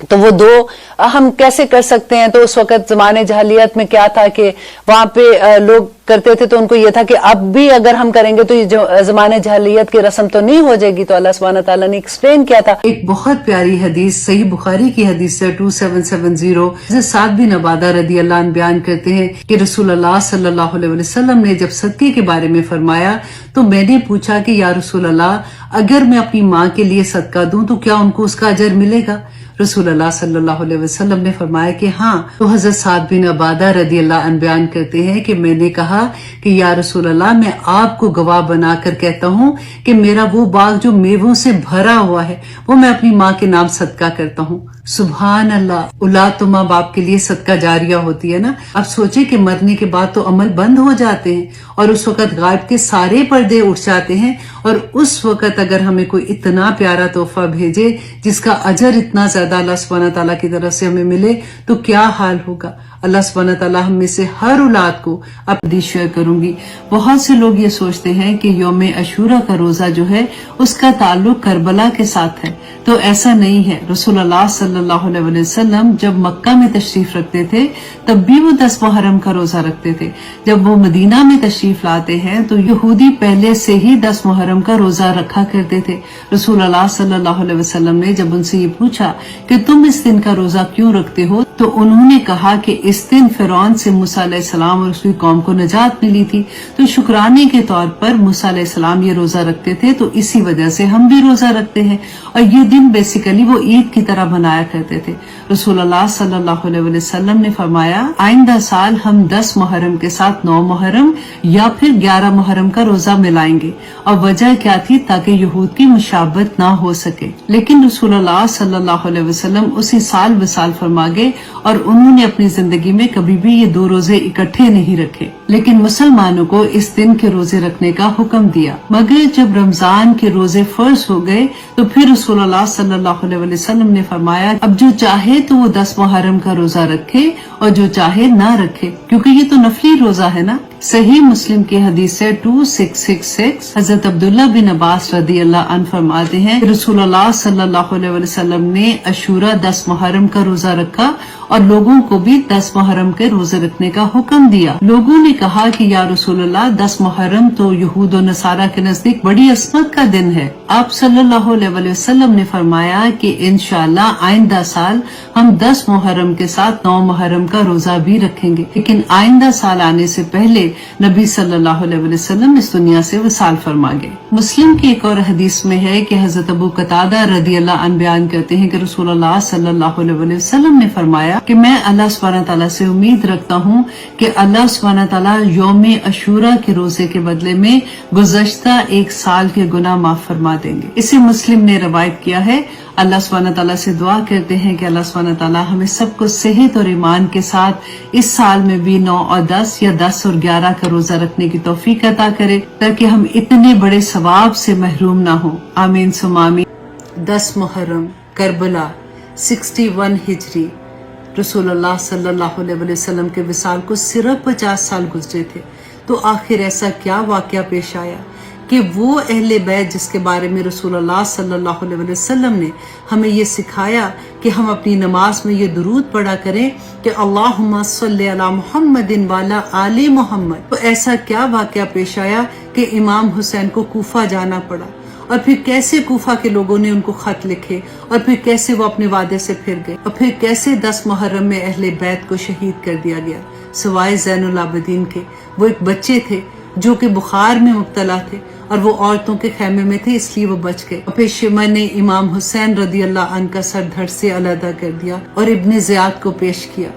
तो वो दो हम कैसे कर सकते हैं? तो उस वक्त ज़माने जहालियत में क्या था कि वहां पे लोग करते थे, तो उनको ये था कि अब भी अगर हम करेंगे तो ये जो ज़माने जहालियत की रस्म तो नहीं हो जाएगी। तो अल्लाह सुब्हानहू तआला ने एक्सप्लेन किया था। एक बहुत प्यारी हदीस सही बुखारी की हदीस है 2770 साद बिन अबादा रदी अल्लाह अन्हु बयान करते हैं कि रसूलुल्लाह सल्लल्लाहु अलैहि वसल्लम ने जब सदके के बारे में फरमाया तो मैंने पूछा कि या रसूलल्लाह अगर मैं अपनी माँ के लिए सदका दूं तो क्या उनको उसका अजर मिलेगा? रसूलुल्लाह सल्लल्लाहु अलैहि वसल्लम ने फरमाया कि हाँ। तो हजरत साद बिन अबादा रदी अल्लाह अन्हु बयान करते हैं कि मैंने कहा कि या रसूलल्लाह मैं आपको गवाह बनाकर कहता हूँ कि मेरा वो बाग जो मेवों से भरा हुआ है वो मैं अपनी माँ के नाम सदका करता हूँ। सुभान अल्लाह। औलाद तो माँ बाप के लिए सदका जारिया होती है ना। अब सोचे कि मरने के बाद तो अमल बंद हो जाते हैं और उस वक्त गायब के सारे पर्दे उठ जाते हैं, और उस वक्त अगर हमें कोई इतना प्यारा तोहफा भेजे जिसका अजर इतना ज्यादा अल्लाह सुब्हानहू तआला की तरफ से हमें मिले तो क्या हाल होगा। अल्लाह सुब्हानहू तआला हम में से हर औलाद को अपनी शेयर करूंगी। बहुत से लोग ये सोचते हैं कि यौम अशूरा का रोजा जो है उसका ताल्लुक करबला के साथ है, तो ऐसा नहीं है। रसूलुल्लाह सल्लल्लाहु अलैहि वसल्लम जब मक्का में तशरीफ रखते थे तब भी वो 10 मुहर्रम का रोजा रखते थे। जब वो मदीना में तशरीफ लाते हैं तो यहूदी पहले से ही 10 मुहर्रम का रोजा रखा करते थे। रसूलुल्लाह सल्लल्लाहु अलैहि वसल्लम ने जब उनसे ये पूछा कि तुम इस दिन का रोजा क्यों रखते हो, तो उन्होंने कहा कि इस दिन फिरौन से मूसा अलैहिस्सलाम और उसकी कौम को नजात मिली थी, तो शुक्राने के तौर पर मूसा अलैहिस्सलाम ये रोजा रखते थे, तो इसी वजह से हम भी रोजा रखते हैं। और ये दिन बेसिकली वो ईद की तरह मनाया करते थे। रसूलुल्लाह सल्लल्लाहु अलैहि वसल्लम ने फरमाया आइंदा साल हम 10 मुहर्रम के साथ 9 मुहर्रम या फिर 11 मुहर्रम का रोजा मिलाएंगे। और वजह क्या थी? ताकि यहूद की मुशाबत ना हो सके। लेकिन रसूलुल्लाह सल्लल्लाहु अलैहि वसल्लम उसी साल विसाल फरमा गए और उन्होंने अपनी जिंदगी में कभी भी ये 2 रोजे इकट्ठे नहीं रखे। लेकिन मुसलमानों को इस दिन के रोजे रखने का हुक्म दिया। मगर जब रमजान के रोजे फर्ज हो गए तो फिर रसूलुल्लाह सल्लल्लाहु अलैहि वसल्लम ने फरमाया अब जो चाहे तो वो 10 मुहर्रम का रोजा रखे और जो चाहे ना रखे, क्योंकि ये तो नफली रोजा है ना। सही मुस्लिम की हदीस है 2666 हजरत अब्दुल्ला बिन अब्बास रदी अल्लाह अन्हु फरमाते हैं रसूलुल्लाह सल्लल्लाहु अलैहि वसल्लम ने अशूरा 10 मुहर्रम का रोजा रखा और लोगों को भी 10 मुहर्रम के रोजे रखने का हुक्म दिया। लोगों ने कहा कि या रसूलुल्लाह 10 मुहर्रम तो यहूद और नसारा के नजदीक बड़ी असमत का दिन है। आप सल्लल्लाहु अलैहि वसल्लम ने फरमाया कि इंशाअल्लाह आइंदा साल हम 10 मुहर्रम के साथ 9 मुहर्रम का रोजा भी रखेंगे। लेकिन आइंदा साल आने से पहले नबी सल्लल्लाहु अलैहि वसल्लम इस दुनिया से वसाल फरमा गए। मुस्लिम की एक और हदीस में है कि हजरत अबू कतादा रदी अल्लाह अन्हु बयान करते हैं कि रसूलुल्लाह सल्लल्लाहु अलैहि वसल्लम ने फरमाया कि मैं अल्लाह सुब्हानहू तआला से उम्मीद रखता हूँ कि अल्लाह सुब्हानहू तआला यौम अशूरा के रोजे के बदले में गुज़श्ता 1 साल के गुनाह माफ फरमा देंगे। इसे मुस्लिम ने रवायत किया है। अल्लाह सुब्हानहू तआला से दुआ करते हैं कि अल्लाह सुब्हानहू तआला हमें सबको सेहत और ईमान के साथ इस साल में भी 9 और 10 या 10 और 11 का रोजा रखने की तौफीक अता करे ताकि हम इतने बड़े सवाब से महरूम ना हो। आमीन सुम्मा आमीन। 10 मुहर्रम करबला 61 हिजरी रसूलुल्लाह सल्लल्लाहु अलैहि वसल्लम के विसाल को सिर्फ 50 साल गुजरे थे। तो आखिर ऐसा क्या वाकया पेश आया कि वो अहले बैत जिसके बारे में रसूलुल्लाह सल्लल्लाहु अलैहि वसल्लम ने हमें ये सिखाया कि हम अपनी नमाज में ये दुरूद पढ़ा करें कि अल्लाहुम्मा सल्ली अला मुहम्मदिन वाला आले मोहम्मद। तो ऐसा क्या वाकया पेश आया कि इमाम हुसैन को कूफा जाना पड़ा, और फिर कैसे कूफा के लोगों ने उनको खत लिखे, और फिर कैसे वो अपने वादे से फिर गए, और फिर कैसे 10 मुहर्रम में अहले बैत को शहीद कर दिया गया। सवाए ज़ैनुल आबिदीन के वो एक बच्चे थे जो कि बुखार में मुब्तला थे और वो औरतों के खैमे में थे, इसलिए वो बच गए। और फिर शिमा ने इमाम हुसैन रदी अल्लाह अन्हु का सर धड़ से अलहदा कर दिया और इब्ने ज़ियाद को पेश किया।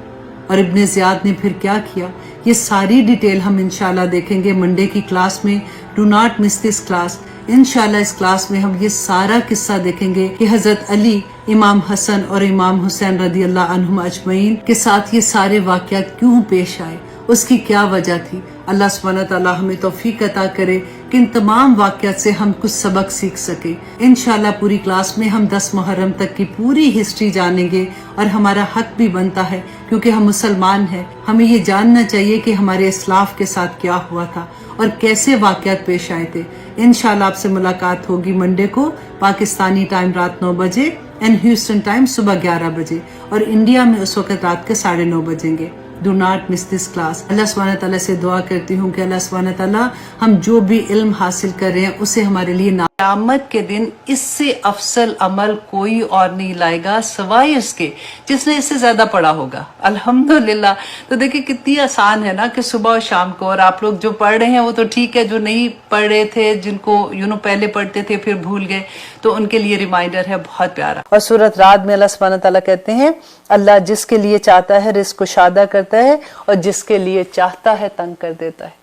और इब्ने ज़ियाद ने फिर क्या किया, ये सारी डिटेल हम इंशाल्लाह देखेंगे मंडे की क्लास में। Do not miss this class. इंशाल्लाह इस क्लास में हम ये सारा किस्सा देखेंगे कि हजरत अली, इमाम हसन और इमाम हुसैन रदी अल्लाह अन्हुम अजमईन के साथ ये सारे वाक़यात क्यों पेश आए, उसकी क्या वजह थी। अल्लाह सुब्हानहू तआला हमें तौफीक अता करे कि इन तमाम वाक़यात से हम कुछ सबक सीख सके। इंशाल्लाह पूरी क्लास में हम 10 मुहर्रम तक की पूरी हिस्ट्री जानेंगे और हमारा हक भी बनता है क्योंकि हम मुसलमान हैं। हमें ये जानना चाहिए कि हमारे इस्लाफ के साथ क्या हुआ था और कैसे वाक़यात पेश आए थे। इंशाल्लाह आपसे मुलाकात होगी मंडे को पाकिस्तानी टाइम रात 9 बजे एंड ह्यूस्टन टाइम सुबह 11 बजे, और इंडिया में उस वक्त रात के 9:30 बजेंगे। Do not miss this class. Allah सुब्हानहू तआला से दुआ करती हूँ कि अल्लाह सुब्हानहू तआला हम जो भी इल्म हासिल कर रहे हैं उसे हमारे लिए क़यामत के दिन इससे अफसल अमल कोई और नहीं लाएगा सवाए उसके जिसने इससे ज्यादा पढ़ा होगा। अल्हम्दुलिल्लाह। तो देखिए कितनी आसान है ना कि सुबह और शाम को, और आप लोग जो पढ़ रहे हैं वो तो ठीक है, जो नहीं पढ़ रहे थे, जिनको पहले पढ़ते थे फिर भूल गए, तो उनके लिए रिमाइंडर है बहुत प्यारा। और सूरत रात में अल्लाह सुब्हानहू तआला कहते हैं अल्लाह जिसके लिए चाहता है रिस्क को शादा करता है और जिसके लिए चाहता है तंग कर देता है।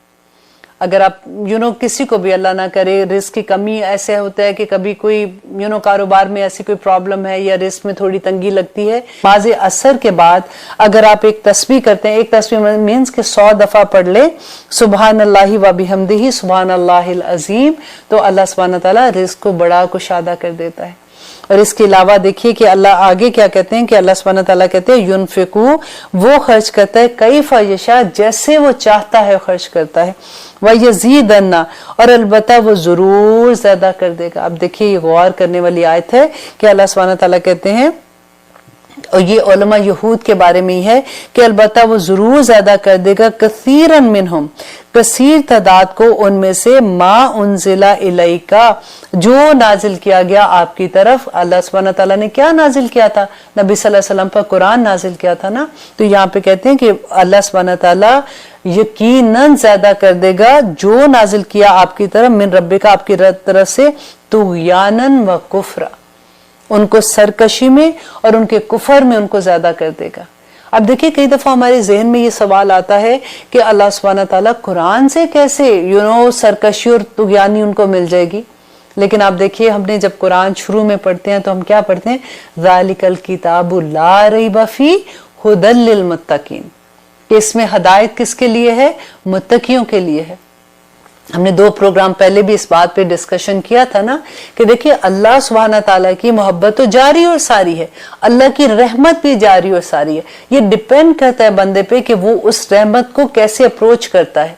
अगर आप किसी को भी अल्लाह ना करे रिस्क की कमी, ऐसे होता है कि कभी कोई कारोबार में ऐसी कोई प्रॉब्लम है या रिस्क में थोड़ी तंगी लगती है, नमाज़ असर के बाद अगर आप एक तस्बीह करते हैं, एक तस्बीह मीन्स कि 100 दफा पढ़ ले सुबहानल्लाहि व बिहम्दिही सुबहानल्लाहिल अज़ीम, तो अल्लाह सुब्हानहू तआला रिस्क को बड़ा कुशादा कर देता है। और इसके अलावा देखिए कि अल्लाह आगे क्या कहते हैं कि अल्लाह सुब्हानहू तआला कहते हैं युनफिकू, वो खर्च करता है कैफा यशा, जैसे वो चाहता है खर्च करता है, व यज़ीदन्ना, और अलबत्ता वो जरूर ज्यादा कर देगा। अब देखिए ये गौर करने वाली आयत है कि अल्लाह सुब्हानहू तआला कहते हैं, और ये उलमा यहूद के बारे में ही है कि अलबत्ता वो जरूर ज्यादा कर देगा कसीरन मिनहुम, कसीर तादाद को उनमें से, मा उनजिला इलैका, जो नाजिल किया गया आपकी तरफ। अल्लाह सुब्हानहू तआला ने क्या नाजिल किया था? नबी सल्लल्लाहु अलैहि वसल्लम पर कुरान नाजिल किया था ना। तो यहाँ पे कहते हैं कि अल्लाह सुब्हानहू तआला यकीनन ज्यादा कर देगा जो नाजिल किया आपकी तरफ, मिन रब्बिका, आपकी तरफ से, तुग़यानन व कुफ्रा, उनको सरकशी में और उनके कुफर में उनको ज्यादा कर देगा। अब देखिए कई दफा हमारे जहन में ये सवाल आता है कि अल्लाह सुब्हानहू तआला कुरान से कैसे सरकशी और तुग़यानी उनको मिल जाएगी। लेकिन आप देखिए हमने जब कुरान शुरू में पढ़ते हैं तो हम क्या पढ़ते हैं? ज़ालिकल किताबु ला रैब फी हुदल लिल मुत्तकीन, इसमें हदायत किसके लिए है? मुत्तकियों के लिए है। हमने 2 प्रोग्राम पहले भी इस बात पे डिस्कशन किया था ना कि देखिए अल्लाह सुब्हानहू तआला की मोहब्बत तो जारी और सारी है, अल्लाह की रहमत भी जारी और सारी है। ये डिपेंड करता है बंदे पे कि वो उस रहमत को कैसे अप्रोच करता है।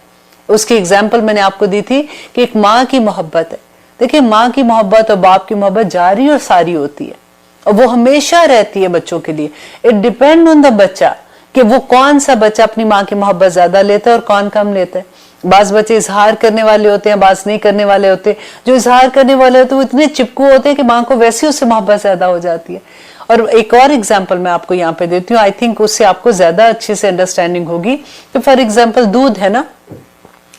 उसकी एग्जाम्पल मैंने आपको दी थी कि एक माँ की मोहब्बत है। देखिए माँ की मोहब्बत और बाप की मोहब्बत जारी और सारी होती है और वो हमेशा रहती है बच्चों के लिए। इट डिपेंड ऑन द बच्चा कि वो कौन सा बच्चा अपनी माँ की मोहब्बत ज्यादा लेता है और कौन कम लेता है। बाज बच्चे इजहार करने वाले होते हैं, बाज नहीं करने वाले होते। जो इजहार करने वाले होते हैं वो इतने चिपकू होते हैं कि माँ को वैसे उससे मोहब्बत ज्यादा हो जाती है। और एक और एग्जांपल मैं आपको यहाँ पे देती हूँ, आई थिंक उससे आपको ज्यादा अच्छे से अंडरस्टैंडिंग होगी। तो फॉर एग्जाम्पल दूध है ना,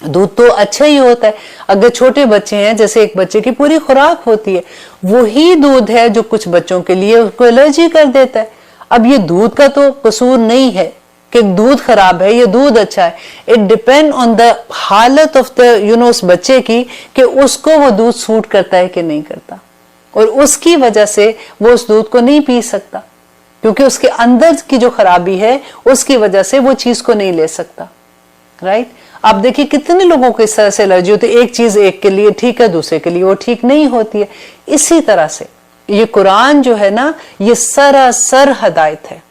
दूध तो अच्छा ही होता है। अगर छोटे बच्चे हैं, जैसे एक बच्चे की पूरी खुराक होती है, वही दूध है जो कुछ बच्चों के लिए उसको एलर्जी कर देता है। अब ये दूध का तो कसूर नहीं है कि दूध खराब है या दूध अच्छा है। इट डिपेंड ऑन द हालत ऑफ द उस बच्चे की कि उसको वो दूध सूट करता है कि नहीं करता, और उसकी वजह से वो उस दूध को नहीं पी सकता क्योंकि उसके अंदर की जो खराबी है उसकी वजह से वो चीज को नहीं ले सकता। राइट? आप देखिए कितने लोगों को इस तरह से एलर्जी होती है। एक चीज एक के लिए ठीक है, दूसरे के लिए वो ठीक नहीं होती है। इसी तरह से ये कुरान जो है ना, ये सरासर हदायत है।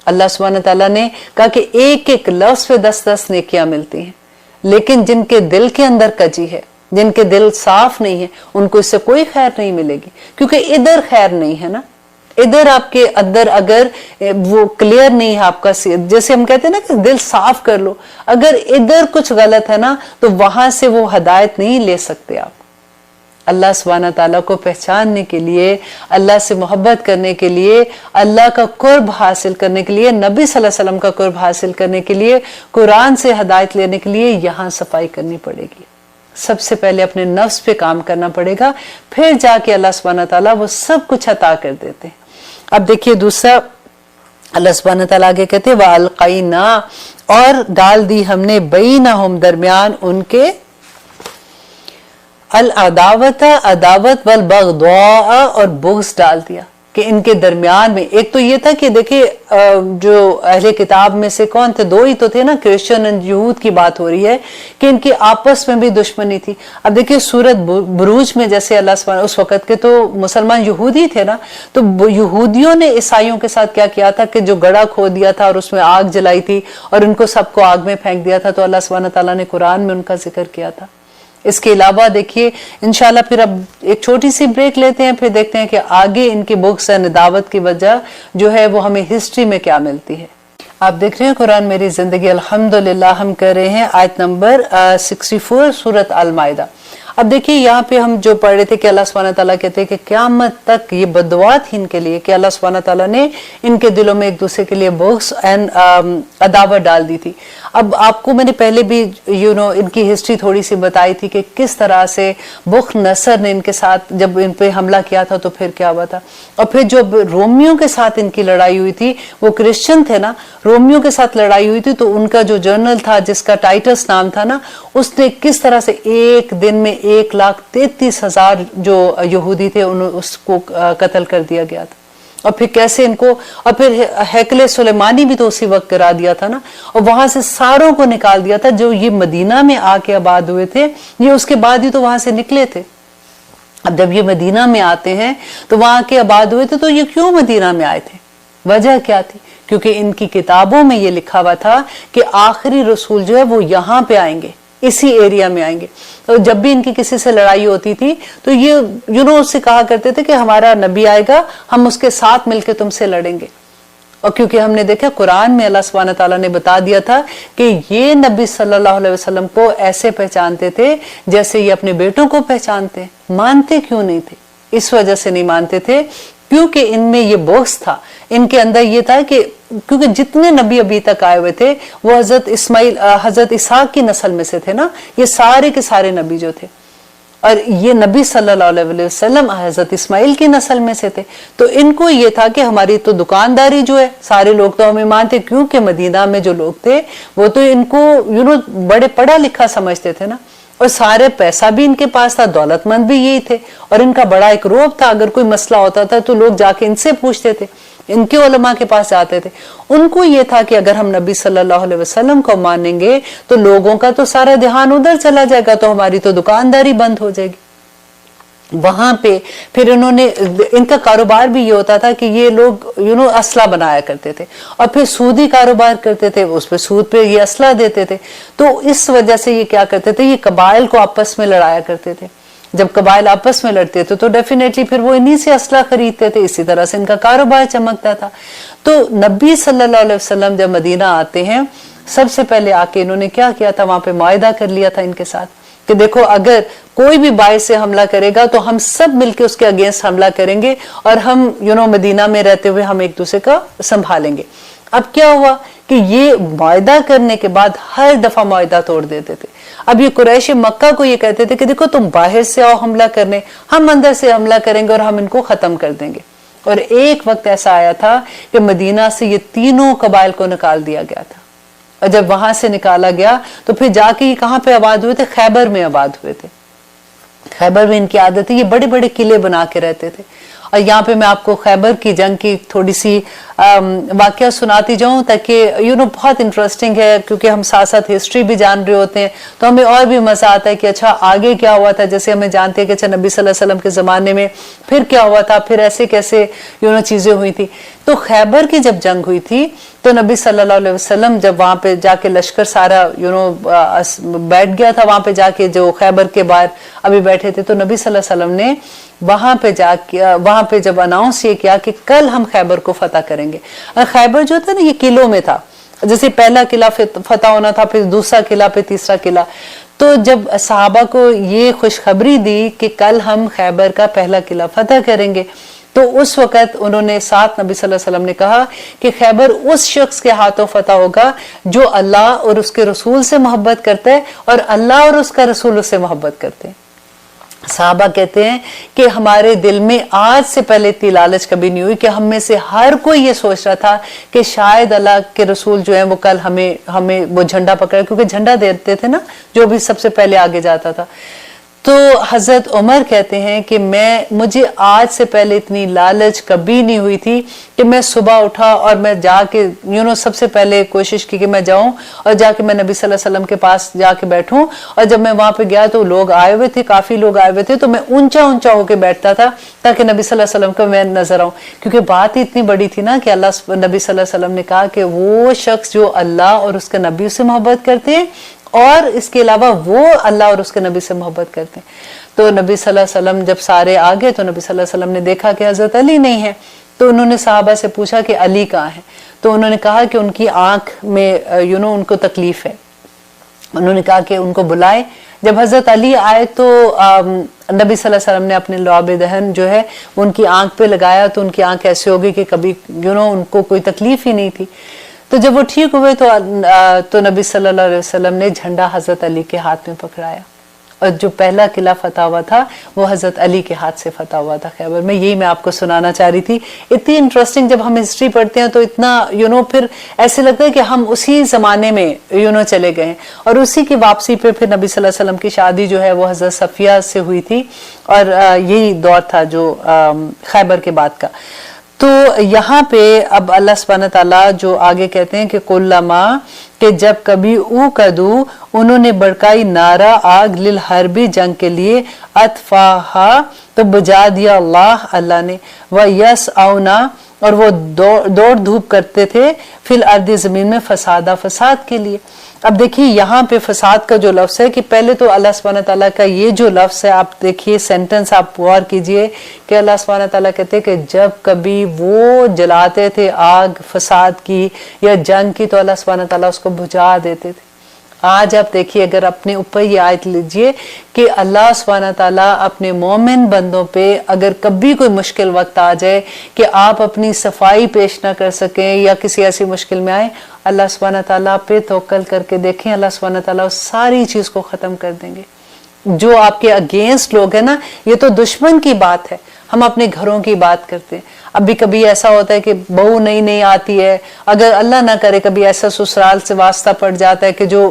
अल्लाह सुब्हानहू तआला ने कहा कि एक एक लफ्ज पे 10-10 नेकियां मिलती हैं, लेकिन जिनके दिल के अंदर कजी है, जिनके दिल साफ नहीं है, उनको इससे कोई खैर नहीं मिलेगी, क्योंकि इधर खैर नहीं है ना। इधर आपके अंदर अगर वो क्लियर नहीं है आपका, जैसे हम कहते हैं ना कि दिल साफ कर लो, अगर इधर कुछ गलत है ना तो वहां से वो हदायत नहीं ले सकते आप। अल्लाह सुब्हानहू तआला को पहचानने के लिए, अल्लाह से मोहब्बत करने के लिए, अल्लाह का कुर्ब हासिल करने के लिए, नबी सल्लल्लाहु अलैहि वसल्लम का कुर्ब हासिल करने के लिए, कुरान से हदायत लेने के लिए यहाँ सफाई करनी पड़ेगी। सबसे पहले अपने नफ्स पे काम करना पड़ेगा, फिर जाके अल्लाह सुब्हानहू तआला वो सब कुछ अता कर देते हैं। अब देखिए दूसरा अल्लाह सुब्हानहू तआला आगे कहते हैं व अलक़ैना, और डाल दी हमने बैनहुम, दरमियान उनके, अल अदावता, अदावत वल बग़्ज़ा, और बुग़्ज़ डाल दिया कि इनके दरमियान में। एक तो ये था कि देखिए जो अहले किताब में से कौन थे, 2 ही तो थे ना, क्रिश्चियन और यहूद की बात हो रही है कि इनकी आपस में भी दुश्मनी थी। अब देखिए सूरत बुरूज में जैसे अल्लाह सुब्हानहू, उस वक्त के तो मुसलमान यहूदी थे ना, तो यहूदियों ने ईसाइयों के साथ क्या किया था कि जो गड़ा खो दिया था और उसमें आग जलाई थी और उनको सबको आग में फेंक दिया था। तो अल्लाह सुब्हानहू तआला ने कुरान में उनका जिक्र किया था। इसके अलावा देखिए इंशाल्लाह फिर अब एक छोटी सी ब्रेक लेते हैं, फिर देखते हैं कि आगे इनकी बुक्स एंड दावत की वजह जो है वो हमें हिस्ट्री में क्या मिलती है। आप देख रहे हैं कुरान मेरी जिंदगी, अल्हम्दुलिल्लाह हम कर रहे हैं आयत नंबर 64 सूरत अल माइदा। अब देखिए यहाँ पे हम जो पढ़ रहे थे कि अल्लाह सुब्हानहू तआला कहते हैं कि क़यामत तक ये बददुआ थी इनके लिए कि अल्लाह सुब्हानहू तआला ने इनके दिलों में एक दूसरे के लिए बुग़्ज़ एंड अदावत डाल दी थी। अब आपको मैंने पहले भी इनकी हिस्ट्री थोड़ी सी बताई थी कि किस तरह से बुख्त नसर ने इनके साथ जब इन पे हमला किया था तो फिर क्या हुआ था, और फिर जब रोमियो के साथ इनकी लड़ाई हुई थी, वो क्रिश्चियन थे ना, रोमियो के साथ लड़ाई हुई थी, तो उनका जो जनरल था जिसका टाइटस नाम था ना, उसने किस तरह से एक दिन में 1,33,000 जो यहूदी थे उसको कत्ल कर दिया गया था। और फिर कैसे इनको, और फिर हैकले सुलेमानी भी तो उसी वक्त करा दिया था ना, और वहां से सारों को निकाल दिया था जो ये मदीना में आके आबाद हुए थे, ये उसके बाद ही तो वहां से निकले थे। अब जब ये मदीना में आते हैं तो वहां के आबाद हुए थे, तो ये क्यों मदीना में आए थे, वजह क्या थी? क्योंकि इनकी किताबों में ये लिखा हुआ था कि आखिरी रसूल जो है वो यहाँ पे आएंगे, इसी एरिया में आएंगे। तो जब भी इनकी किसी से लड़ाई होती थी तो ये उससे कहा करते थे कि हमारा नबी आएगा, हम उसके साथ मिलकर तुमसे लड़ेंगे। और क्योंकि हमने देखा कुरान में अल्लाह सुब्हानहू तआला ने बता दिया था कि ये नबी सल्लल्लाहु अलैहि वसल्लम को ऐसे पहचानते थे जैसे ये अपने बेटों को पहचानते। मानते क्यों नहीं थे? इस वजह से नहीं मानते थे क्योंकि इनमें ये बोझ था, इनके अंदर ये था कि क्योंकि जितने नबी अभी तक आए हुए थे वो हजरत इसहाक की नस्ल में से थे ना, ये सारे के सारे नबी जो थे, और ये नबी सल्लल्लाहु अलैहि वसल्लम हजरत इस्माइल की नस्ल में से थे। तो इनको ये था कि हमारी तो दुकानदारी जो है, सारे लोग तो हमें मानते, क्योंकि मदीना में जो लोग थे वो तो इनको बड़े पढ़ा लिखा समझते थे ना, और सारे पैसा भी इनके पास था, दौलतमंद भी यही थे, और इनका बड़ा एक रोब था, अगर कोई मसला होता था तो लोग जाके इनसे पूछते थे, इनके उलमा के पास जाते थे। उनको ये था कि अगर हम नबी सल्लल्लाहु अलैहि वसल्लम को मानेंगे तो लोगों का तो सारा ध्यान उधर चला जाएगा, तो हमारी तो दुकानदारी बंद हो जाएगी। वहां पे फिर इन्होंने, इनका कारोबार भी ये होता था कि ये लोग असला बनाया करते थे और फिर सूदी कारोबार करते थे, उस पे सूद पे ये असला देते थे। तो इस वजह से ये क्या करते थे, ये कबाइल को आपस में लड़ाया करते थे। जब कबाइल आपस में लड़ते थे तो डेफिनेटली फिर वो इन्हीं से असला खरीदते थे, इसी तरह से इनका कारोबार चमकता था। तो नबी सल्लल्लाहु अलैहि वसल्लम जब मदीना आते हैं, सबसे पहले आके इन्होंने क्या किया था, वहां पे मुआहिदा कर लिया था इनके साथ कि देखो अगर कोई भी बाइस से हमला करेगा तो हम सब मिलके उसके अगेंस्ट हमला करेंगे और हम मदीना में रहते हुए हम एक दूसरे का संभालेंगे। अब क्या हुआ कि ये मुआहिदा करने के बाद हर दफा मुआहिदा तोड़ देते थे। अब ये कुरैश मक्का को ये कहते थे कि देखो तुम बाहर से आओ हमला करने, हम अंदर से हमला करेंगे और हम इनको खत्म कर देंगे। और एक वक्त ऐसा आया था कि मदीना से ये तीनों कबाइल को निकाल दिया गया था, और जब वहां से निकाला गया तो फिर जाके ये कहां पे आबाद हुए थे, खैबर में आबाद हुए थे। खैबर में इनकी आदत है, ये बड़े बड़े किले बना के रहते थे। और यहाँ पे मैं आपको खैबर की जंग की थोड़ी सी वाकया सुनाती जाऊं ताकि बहुत इंटरेस्टिंग है, क्योंकि हम साथ साथ हिस्ट्री भी जान रहे होते हैं तो हमें और भी मजा आता है कि अच्छा आगे क्या हुआ था। जैसे हमें जानते हैं कि अच्छा नबी सल्लल्लाहु अलैहि वसल्लम के जमाने में फिर क्या हुआ था, फिर ऐसे कैसे चीजें हुई थी। तो खैबर की जब जंग हुई थी तो नबी सल्लल्लाहु अलैहि वसल्लम जब वहां पे जाके लश्कर सारा बैठ गया था, वहां पे जाके जो खैबर के बाहर अभी बैठे थे, तो नबी सल्लल्लाहु अलैहि वसल्लम ने वहां पे जब अनाउंस ये किया कि कल हम खैबर को फतह करेंगे। खैबर जो था ना ये किलों में था, जैसे पहला किला फतह होना था, फिर दूसरा किला, फिर तीसरा किला। तो जब सहाबा को ये खुशखबरी दी कि कल हम खैबर का पहला किला फतह करेंगे, तो उस वक्त उन्होंने साथ नबी सल्लल्लाहु अलैहि वसल्लम ने कहा कि खैबर उस शख्स के हाथों फतह होगा जो अल्लाह और उसके रसूल से मोहब्बत करता है और अल्लाह और उसका रसूल उससे मोहब्बत करते हैं। साहबा कहते हैं कि हमारे दिल में आज से पहले इतनी लालच कभी नहीं हुई कि हम में से हर कोई ये सोच रहा था कि शायद अल्लाह के रसूल जो है वो कल हमें वो झंडा पकड़ा, क्योंकि झंडा देते थे ना जो भी सबसे पहले आगे जाता था। तो हजरत उमर कहते हैं कि मुझे आज से पहले इतनी लालच कभी नहीं हुई थी कि मैं सुबह उठा और मैं जाके सबसे पहले कोशिश की कि मैं जाऊं और जाके मैं नबी सल्लल्लाहु अलैहि वसल्लम के पास जाके बैठूं। और जब मैं वहां पे गया तो लोग आए हुए थे, काफी लोग आए हुए थे, तो मैं ऊंचा ऊंचा होके बैठता था ताकि नबी सल्लल्लाहु अलैहि वसल्लम को मैं नजर आऊं, क्योंकि बात ही इतनी बड़ी थी ना कि नबी सल्लल्लाहु अलैहि वसल्लम ने कहा कि वो शख्स जो अल्लाह और उसके नबी से मोहब्बत करते हैं اور اس کے علاوہ وہ اللہ اور اس کے نبی سے محبت کرتے ہیں۔ تو نبی صلی اللہ علیہ وسلم جب سارے آ گئے تو نبی صلی اللہ علیہ وسلم نے دیکھا کہ حضرت علی نہیں ہے، تو انہوں نے صحابہ سے پوچھا کہ علی کہاں ہے؟ تو انہوں نے کہا کہ ان کی آنکھ میں ان کو تکلیف ہے۔ انہوں نے کہا کہ ان کو بلائے۔ جب حضرت علی آئے تو نبی صلی اللہ علیہ وسلم نے اپنے لعاب دہن جو ہے وہ ان کی آنکھ پہ لگایا، تو ان کی آنکھ ایسے ہو گئی کہ کبھی ان کو کوئی تکلیف ہی نہیں تھی۔ تو جب وہ ٹھیک ہوئے تو نبی صلی اللہ علیہ وسلم نے جھنڈا حضرت علی کے ہاتھ میں پکڑایا، اور جو پہلا قلعہ فتح ہوا تھا وہ حضرت علی کے ہاتھ سے فتح ہوا تھا خیبر میں۔ یہی میں آپ کو سنانا چاہ رہی تھی۔ اتنی انٹرسٹنگ، جب ہم ہسٹری پڑھتے ہیں تو اتنا پھر ایسے لگتا ہے کہ ہم اسی زمانے میں چلے گئے ہیں، اور اسی کی واپسی پہ پھر نبی صلی اللہ علیہ وسلم کی شادی جو ہے وہ حضرت صفیہ سے ہوئی تھی، اور یہی دور تھا جو خیبر کے بعد کا۔ تو یہاں پہ اب اللہ سبحانہ تعالیٰ جو آگے کہتے ہیں کہ کلما، کہ جب کبھی او کدو، انہوں نے بڑکائی نارا آگ للحربی، جنگ کے لیے، اطفاہا، تو بجا دیا اللہ نے، وَيَسْعَوْنَا، اور وہ دوڑ دھوپ کرتے تھے، فی الارض، زمین میں، فساد کے لیے۔ اب دیکھیے یہاں پہ فساد کا جو لفظ ہے، کہ پہلے تو اللہ سبحانہ تعالیٰ کا یہ جو لفظ ہے، آپ دیکھیے سینٹنس، آپ غور کیجئے کہ اللہ سبحانہ تعالیٰ کہتے ہیں کہ جب کبھی وہ جلاتے تھے آگ فساد کی یا جنگ کی، تو اللہ سبحانہ تعالیٰ اس کو بجھا دیتے تھے۔ آج آپ دیکھیے، اگر اپنے اوپر یہ آیت لیجئے کہ اللہ سبحانہ تعالیٰ اپنے مومن بندوں پہ اگر کبھی کوئی مشکل وقت آ جائے کہ آپ اپنی صفائی پیش نہ کر سکیں یا کسی ایسی مشکل میں آئے، اللہ سبحانہ تعالیٰ پہ توکل کر کے دیکھیں، اللہ سبحانہ تعالیٰ اس ساری چیز کو ختم کر دیں گے۔ جو آپ کے اگینسٹ لوگ ہیں نا، یہ تو دشمن کی بات ہے، ہم اپنے گھروں کی بات کرتے ہیں۔ اب بھی کبھی ایسا ہوتا ہے کہ بہو نہیں آتی ہے، اگر اللہ نہ کرے کبھی ایسا سسرال سے واسطہ پڑ جاتا ہے کہ جو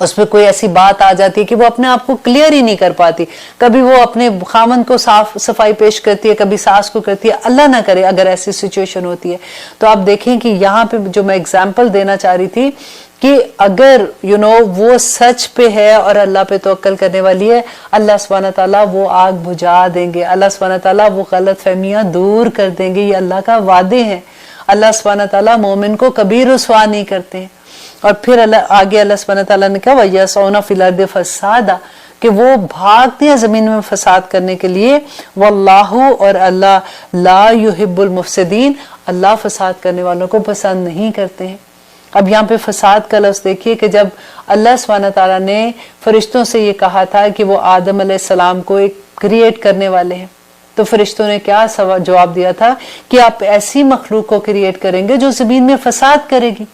اس پہ کوئی ایسی بات آ جاتی ہے کہ وہ اپنے آپ کو کلیئر ہی نہیں کر پاتی، کبھی وہ اپنے خامن کو صفائی پیش کرتی ہے، کبھی ساس کو کرتی ہے، اللہ نہ کرے اگر ایسی سچویشن ہوتی ہے۔ تو آپ دیکھیں کہ یہاں پہ جو میں اگزامپل دینا چاہ رہی تھی کہ اگر وہ سچ پہ ہے اور اللہ پہ توکل کرنے والی ہے، اللہ سبحانہ تعالیٰ وہ آگ بجھا دیں گے، اللہ سبحانہ تعالیٰ وہ غلط فہمیاں دور کر دیں گے۔ یہ اللہ کا وعدے ہیں۔ اللہ سبحانہ تعالیٰ مومن کو کبھی رسوا نہیں کرتے ہیں۔ اور پھر آگے اللہ سبحانہ تعالیٰ نے کہا وَيَسْعَوْنَ فِي الْأَرْضِ فَسَادًا، کہ وہ بھاگتے ہیں زمین میں فساد کرنے کے لیے، وَاللَّهُ، اور اللہ، لا يُحِبُّ الْمُفْسِدِينَ، اللہ فساد کرنے والوں کو پسند نہیں کرتے ہیں۔ اب یہاں پہ فساد کا لفظ دیکھیے کہ جب اللہ سبحانہ تعالیٰ نے فرشتوں سے یہ کہا تھا کہ وہ آدم علیہ السلام کو ایک کریٹ کرنے والے ہیں، تو فرشتوں نے کیا جواب دیا تھا کہ آپ ایسی مخلوق کو کریٹ کریں گے جو زمین میں فساد کرے گی۔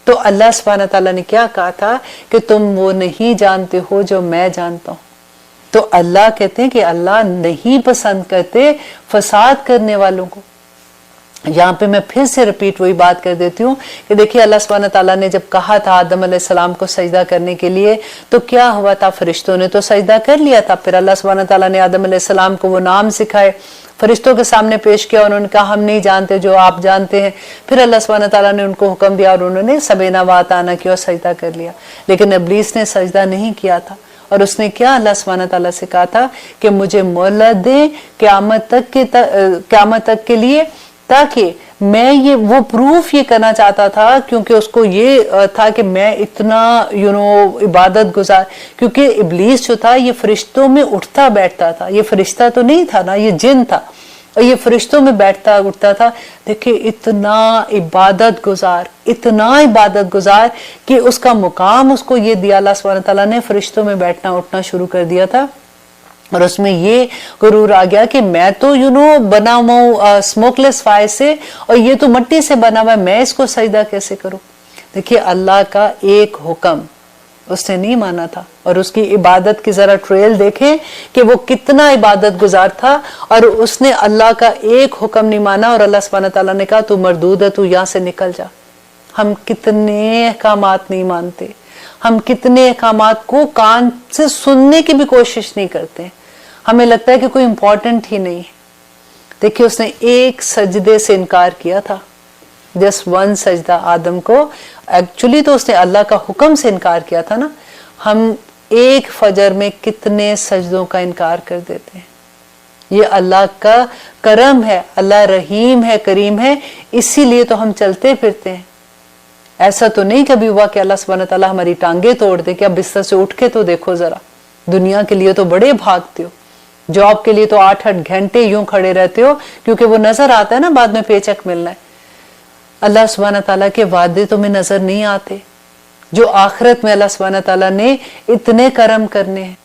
تو اللہ سبحانہ تعالیٰ نے کیا کہا تھا کہ تم وہ نہیں جانتے ہو جو میں جانتا ہوں۔ تو اللہ کہتے ہیں کہ اللہ نہیں پسند کرتے فساد کرنے والوں کو۔ یہاں پہ میں پھر سے ریپیٹ وہی بات کر دیتی ہوں کہ دیکھیے اللہ سبحانہ تعالیٰ نے جب کہا تھا آدم علیہ السلام کو سجدہ کرنے کے لیے، تو کیا ہوا تھا؟ فرشتوں نے تو سجدہ کر لیا تھا۔ پھر اللہ سبحانہ تعالیٰ نے آدم علیہ السلام کو وہ نام سکھائے، فرشتوں کے سامنے پیش کیا، انہوں نے کہا ہم نہیں جانتے جو آپ جانتے ہیں۔ پھر اللہ سبحانہ تعالیٰ نے ان کو حکم دیا اور انہوں نے سبینا واتانا کیا اور سجدہ کر لیا، لیکن ابلیس نے سجدہ نہیں کیا تھا، اور اس نے کیا اللہ سبحانہ تعالیٰ سے کہا تھا کہ مجھے مہلت دیں قیامت تک کے لیے، تاکہ میں وہ پروف یہ کرنا چاہتا تھا، کیونکہ اس کو یہ تھا کہ میں اتنا عبادت گزار، کیونکہ ابلیس جو تھا یہ فرشتوں میں اٹھتا بیٹھتا تھا، یہ فرشتہ تو نہیں تھا نا، یہ جن تھا، اور یہ فرشتوں میں بیٹھتا اٹھتا تھا۔ دیکھیں اتنا عبادت گزار کہ اس کا مقام اس کو یہ دیا اللہ سبحانہ تعالیٰ نے، فرشتوں میں بیٹھنا اٹھنا شروع کر دیا تھا، اور اس میں یہ غرور آ گیا کہ میں تو بنا ہوا ہوں اسموک لیس فائر سے، اور یہ تو مٹی سے بنا ہوا ہے، میں اس کو سجدہ کیسے کروں؟ دیکھیے اللہ کا ایک حکم اس نے نہیں مانا تھا، اور اس کی عبادت کی ذرا ٹریل دیکھیں کہ وہ کتنا عبادت گزار تھا، اور اس نے اللہ کا ایک حکم نہیں مانا، اور اللہ سبحانہ تعالیٰ نے کہا تو مردود ہے، تو یہاں سے نکل جا۔ ہم کتنے احکامات نہیں مانتے، ہم کتنے احکامات کو کان سے سننے کی بھی کوشش نہیں کرتے، ہمیں لگتا ہے کہ کوئی امپورٹنٹ ہی نہیں ہے۔ دیکھیے اس نے ایک سجدے سے انکار کیا تھا، جسٹ ون سجدہ آدم کو، ایکچولی تو اس نے اللہ کا حکم سے انکار کیا تھا نا۔ ہم ایک فجر میں کتنے سجدوں کا انکار کر دیتے ہیں۔ یہ اللہ کا کرم ہے، اللہ رحیم ہے، کریم ہے، اسی لیے تو ہم چلتے پھرتے ہیں۔ ऐसा तो नहीं कभी हुआ कि अल्लाह सुब्हानहू तआला हमारी टांगे तोड़ दे कि अब बिस्तर से उठ के तो देखो जरा, दुनिया के लिए तो बड़े भागते हो, जॉब के लिए तो 8-8 घंटे यूं खड़े रहते हो क्योंकि वो नजर आता है ना बाद में पेचेक मिलना है। अल्लाह सुब्हानहू तआला के वादे तुम्हें नजर नहीं आते जो आखिरत में अल्लाह सुब्हानहू तआला ने इतने करम करने हैं।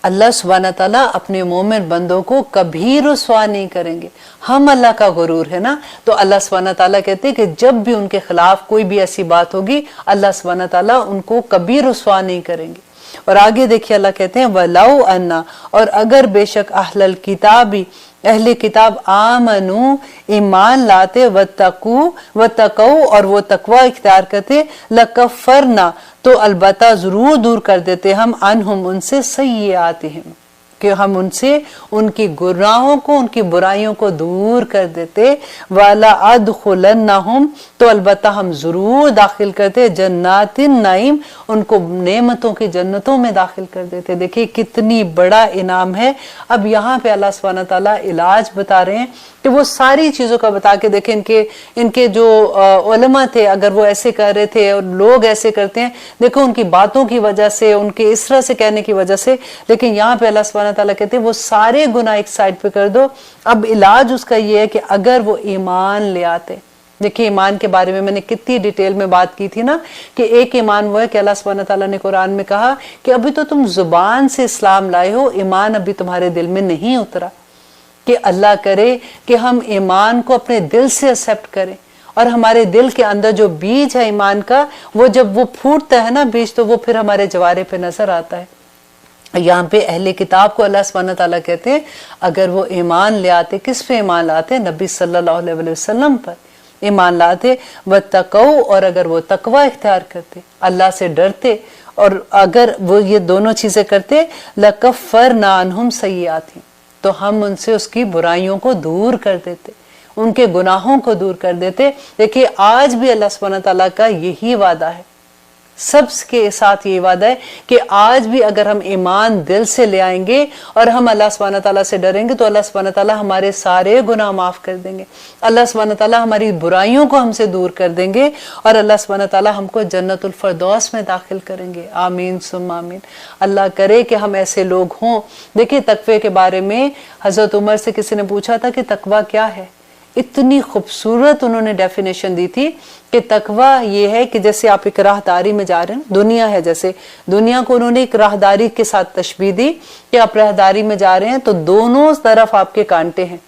अल्लाह सुब्हानहू तआला अपने मोमिन बंदों को कभी रुसवा नहीं करेंगे। हम अल्लाह का गुरूर है ना, तो अल्लाह सुब्हानहू तआला कहते हैं कि जब भी उनके खिलाफ कोई भी ऐसी बात होगी अल्लाह सुब्हानहू तआला उनको कभी रुसवा नहीं करेंगे। और आगे देखिए अल्लाह कहते हैं वलाउ अन्ना, और अगर बेशक अहलल किताबी अहले किताब आमनु ईमान लाते वतकू और वो तकवा इख्तियार करते लकफरना तो अलबत्ता जरूर दूर कर देते हम अनहुम उनसे सय्यातिहिम कि हम उनसे उनकी गुनाहों को उनकी बुराइयों को दूर कर देते। वाला अदखुलन्नहुम तो अलबत्ता हम जरूर दाखिल करते जन्नातिन नाइम उनको नेमतों की जन्नतों में दाखिल कर देते। देखिए कितनी बड़ा इनाम है। अब यहाँ पे अल्लाह सुब्हानहू तआला इलाज बता रहे हैं कि वो सारी चीजों का बता के देखें इनके जो उलमा थे अगर वो ऐसे कर रहे थे और लोग ऐसे करते हैं, देखो उनकी बातों की वजह से उनके इस तरह से कहने की वजह से, लेकिन यहाँ पे अल्लाह सुब्हानहू तआला कहते हैं वो सारे गुनाह एक साइड पे कर दो। अब इलाज उसका ये है कि अगर वो ईमान ले आते, देखिए ईमान के बारे में मैंने कितनी डिटेल में बात की थी ना कि एक ईमान वो है कि अल्लाह सुब्हानहू तआला ने कुरान में कहा कि अभी तो तुम जुबान से इस्लाम लाए हो, ईमान अभी तुम्हारे दिल में नहीं उतरा। कि अल्लाह करे कि हम ईमान को अपने दिल से एक्सेप्ट करें और हमारे दिल के अंदर जो बीज है ईमान का वो जब वो फूटता है ना बीज, तो वो फिर हमारे जवारे पे नजर आता है। यहाँ पे अहले किताब को अल्लाह सुब्हानहू तआला कहते हैं अगर वो ईमान ले आते, किस पे ईमान लाते? नबी सल्लल्लाहु अलैहि वसल्लम पर ईमान लाते, वतकऊ और अगर वो तकवा इख्तियार करते, अल्लाह से डरते, और अगर वो ये दोनों चीजें करते लकफरना अन्हुम सय्यातिहिम तो हम उनसे उसकी बुराइयों को दूर कर देते, उनके गुनाहों को दूर कर देते। देखिए आज भी अल्लाह सुब्हानहू तआला का यही वादा है, सबके साथ ये वादा है कि आज भी अगर हम ईमान दिल से ले आएंगे और हम अल्लाह सुब्हानहू तआला से डरेंगे तो अल्लाह सुब्हानहू तआला हमारे सारे गुनाह माफ कर देंगे, अल्लाह सुब्हानहू तआला हमारी बुराइयों को हमसे दूर कर देंगे और अल्लाह सुब्हानहू तआला हमको जन्नतुल फरदौस में दाखिल करेंगे। आमीन सुम्मा आमीन। अल्लाह करे कि हम ऐसे लोग हों। देखिए तकवे के बारे में हजरत उमर से किसी ने पूछा था कि तकवा क्या है, इतनी खूबसूरत उन्होंने डेफिनेशन दी थी कि तकवा ये है कि जैसे आप एक राहदारी में जा रहे हैं, दुनिया है जैसे, दुनिया को उन्होंने एक राहदारी के साथ तशबीह दी कि आप राहदारी में जा रहे हैं तो दोनों तरफ आपके कांटे हैं।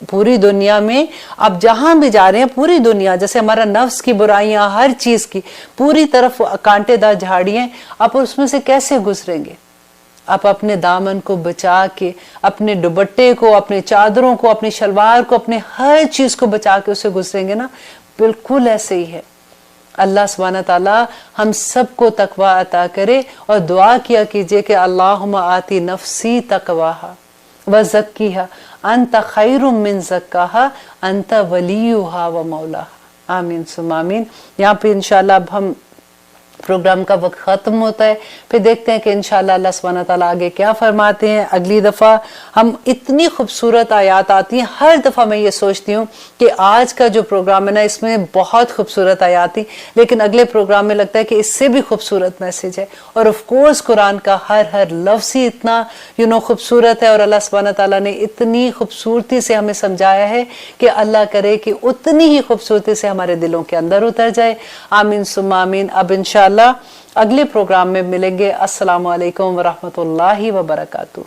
पूरी दुनिया में आप जहां भी जा रहे हैं, पूरी दुनिया जैसे हमारा नफ्स की बुराइयां हर चीज की पूरी तरफ कांटेदार झाड़ियां, आप उसमें से कैसे गुजरेंगे? आप अपने दामन को बचा के, अपने दुपट्टे को, अपने चादरों को, अपनी शलवार को, अपने हर चीज को बचा के उसे गुजरेंगे ना, बिल्कुल ऐसे ही है। अल्लाह सुब्हानहू तआला हम सबको तकवा अता करे और दुआ किया कीजिए कि अल्लाहुम्मा आती नफ्सी तकवाहा व ज़क्कीहा अंत खैरुम मिन ज़क्काहा अंत वलियुहा व मौलाहा। आमीन सुम्मा आमीन। यहाँ पे इंशाल्लाह अब हम प्रोग्राम का वक्त खत्म होता है, फिर देखते हैं कि इंशाल्लाह अल्लाह सुब्हानहू तआला आगे क्या फरमाते हैं। अगली दफा हम इतनी खूबसूरत आयात आती हैं, हर दफा मैं ये सोचती हूँ कि आज का जो प्रोग्राम है ना इसमें बहुत खूबसूरत आयात थी, लेकिन अगले प्रोग्राम में लगता है कि इससे भी खूबसूरत मैसेज है। और ऑफ कोर्स कुरान का हर लफ्ज ही इतना खूबसूरत है और अल्लाह सुब्हानहू तआला ने इतनी खूबसूरती से हमें समझाया है कि अल्लाह करे कि उतनी ही खूबसूरती से हमारे दिलों के अंदर उतर जाए। आमीन सुम्मा आमीन। अब इंशाल्लाह अगले प्रोग्राम में मिलेंगे। अस्सलामु अलैकुम व रहमतुल्लाहि व बरकातुहू।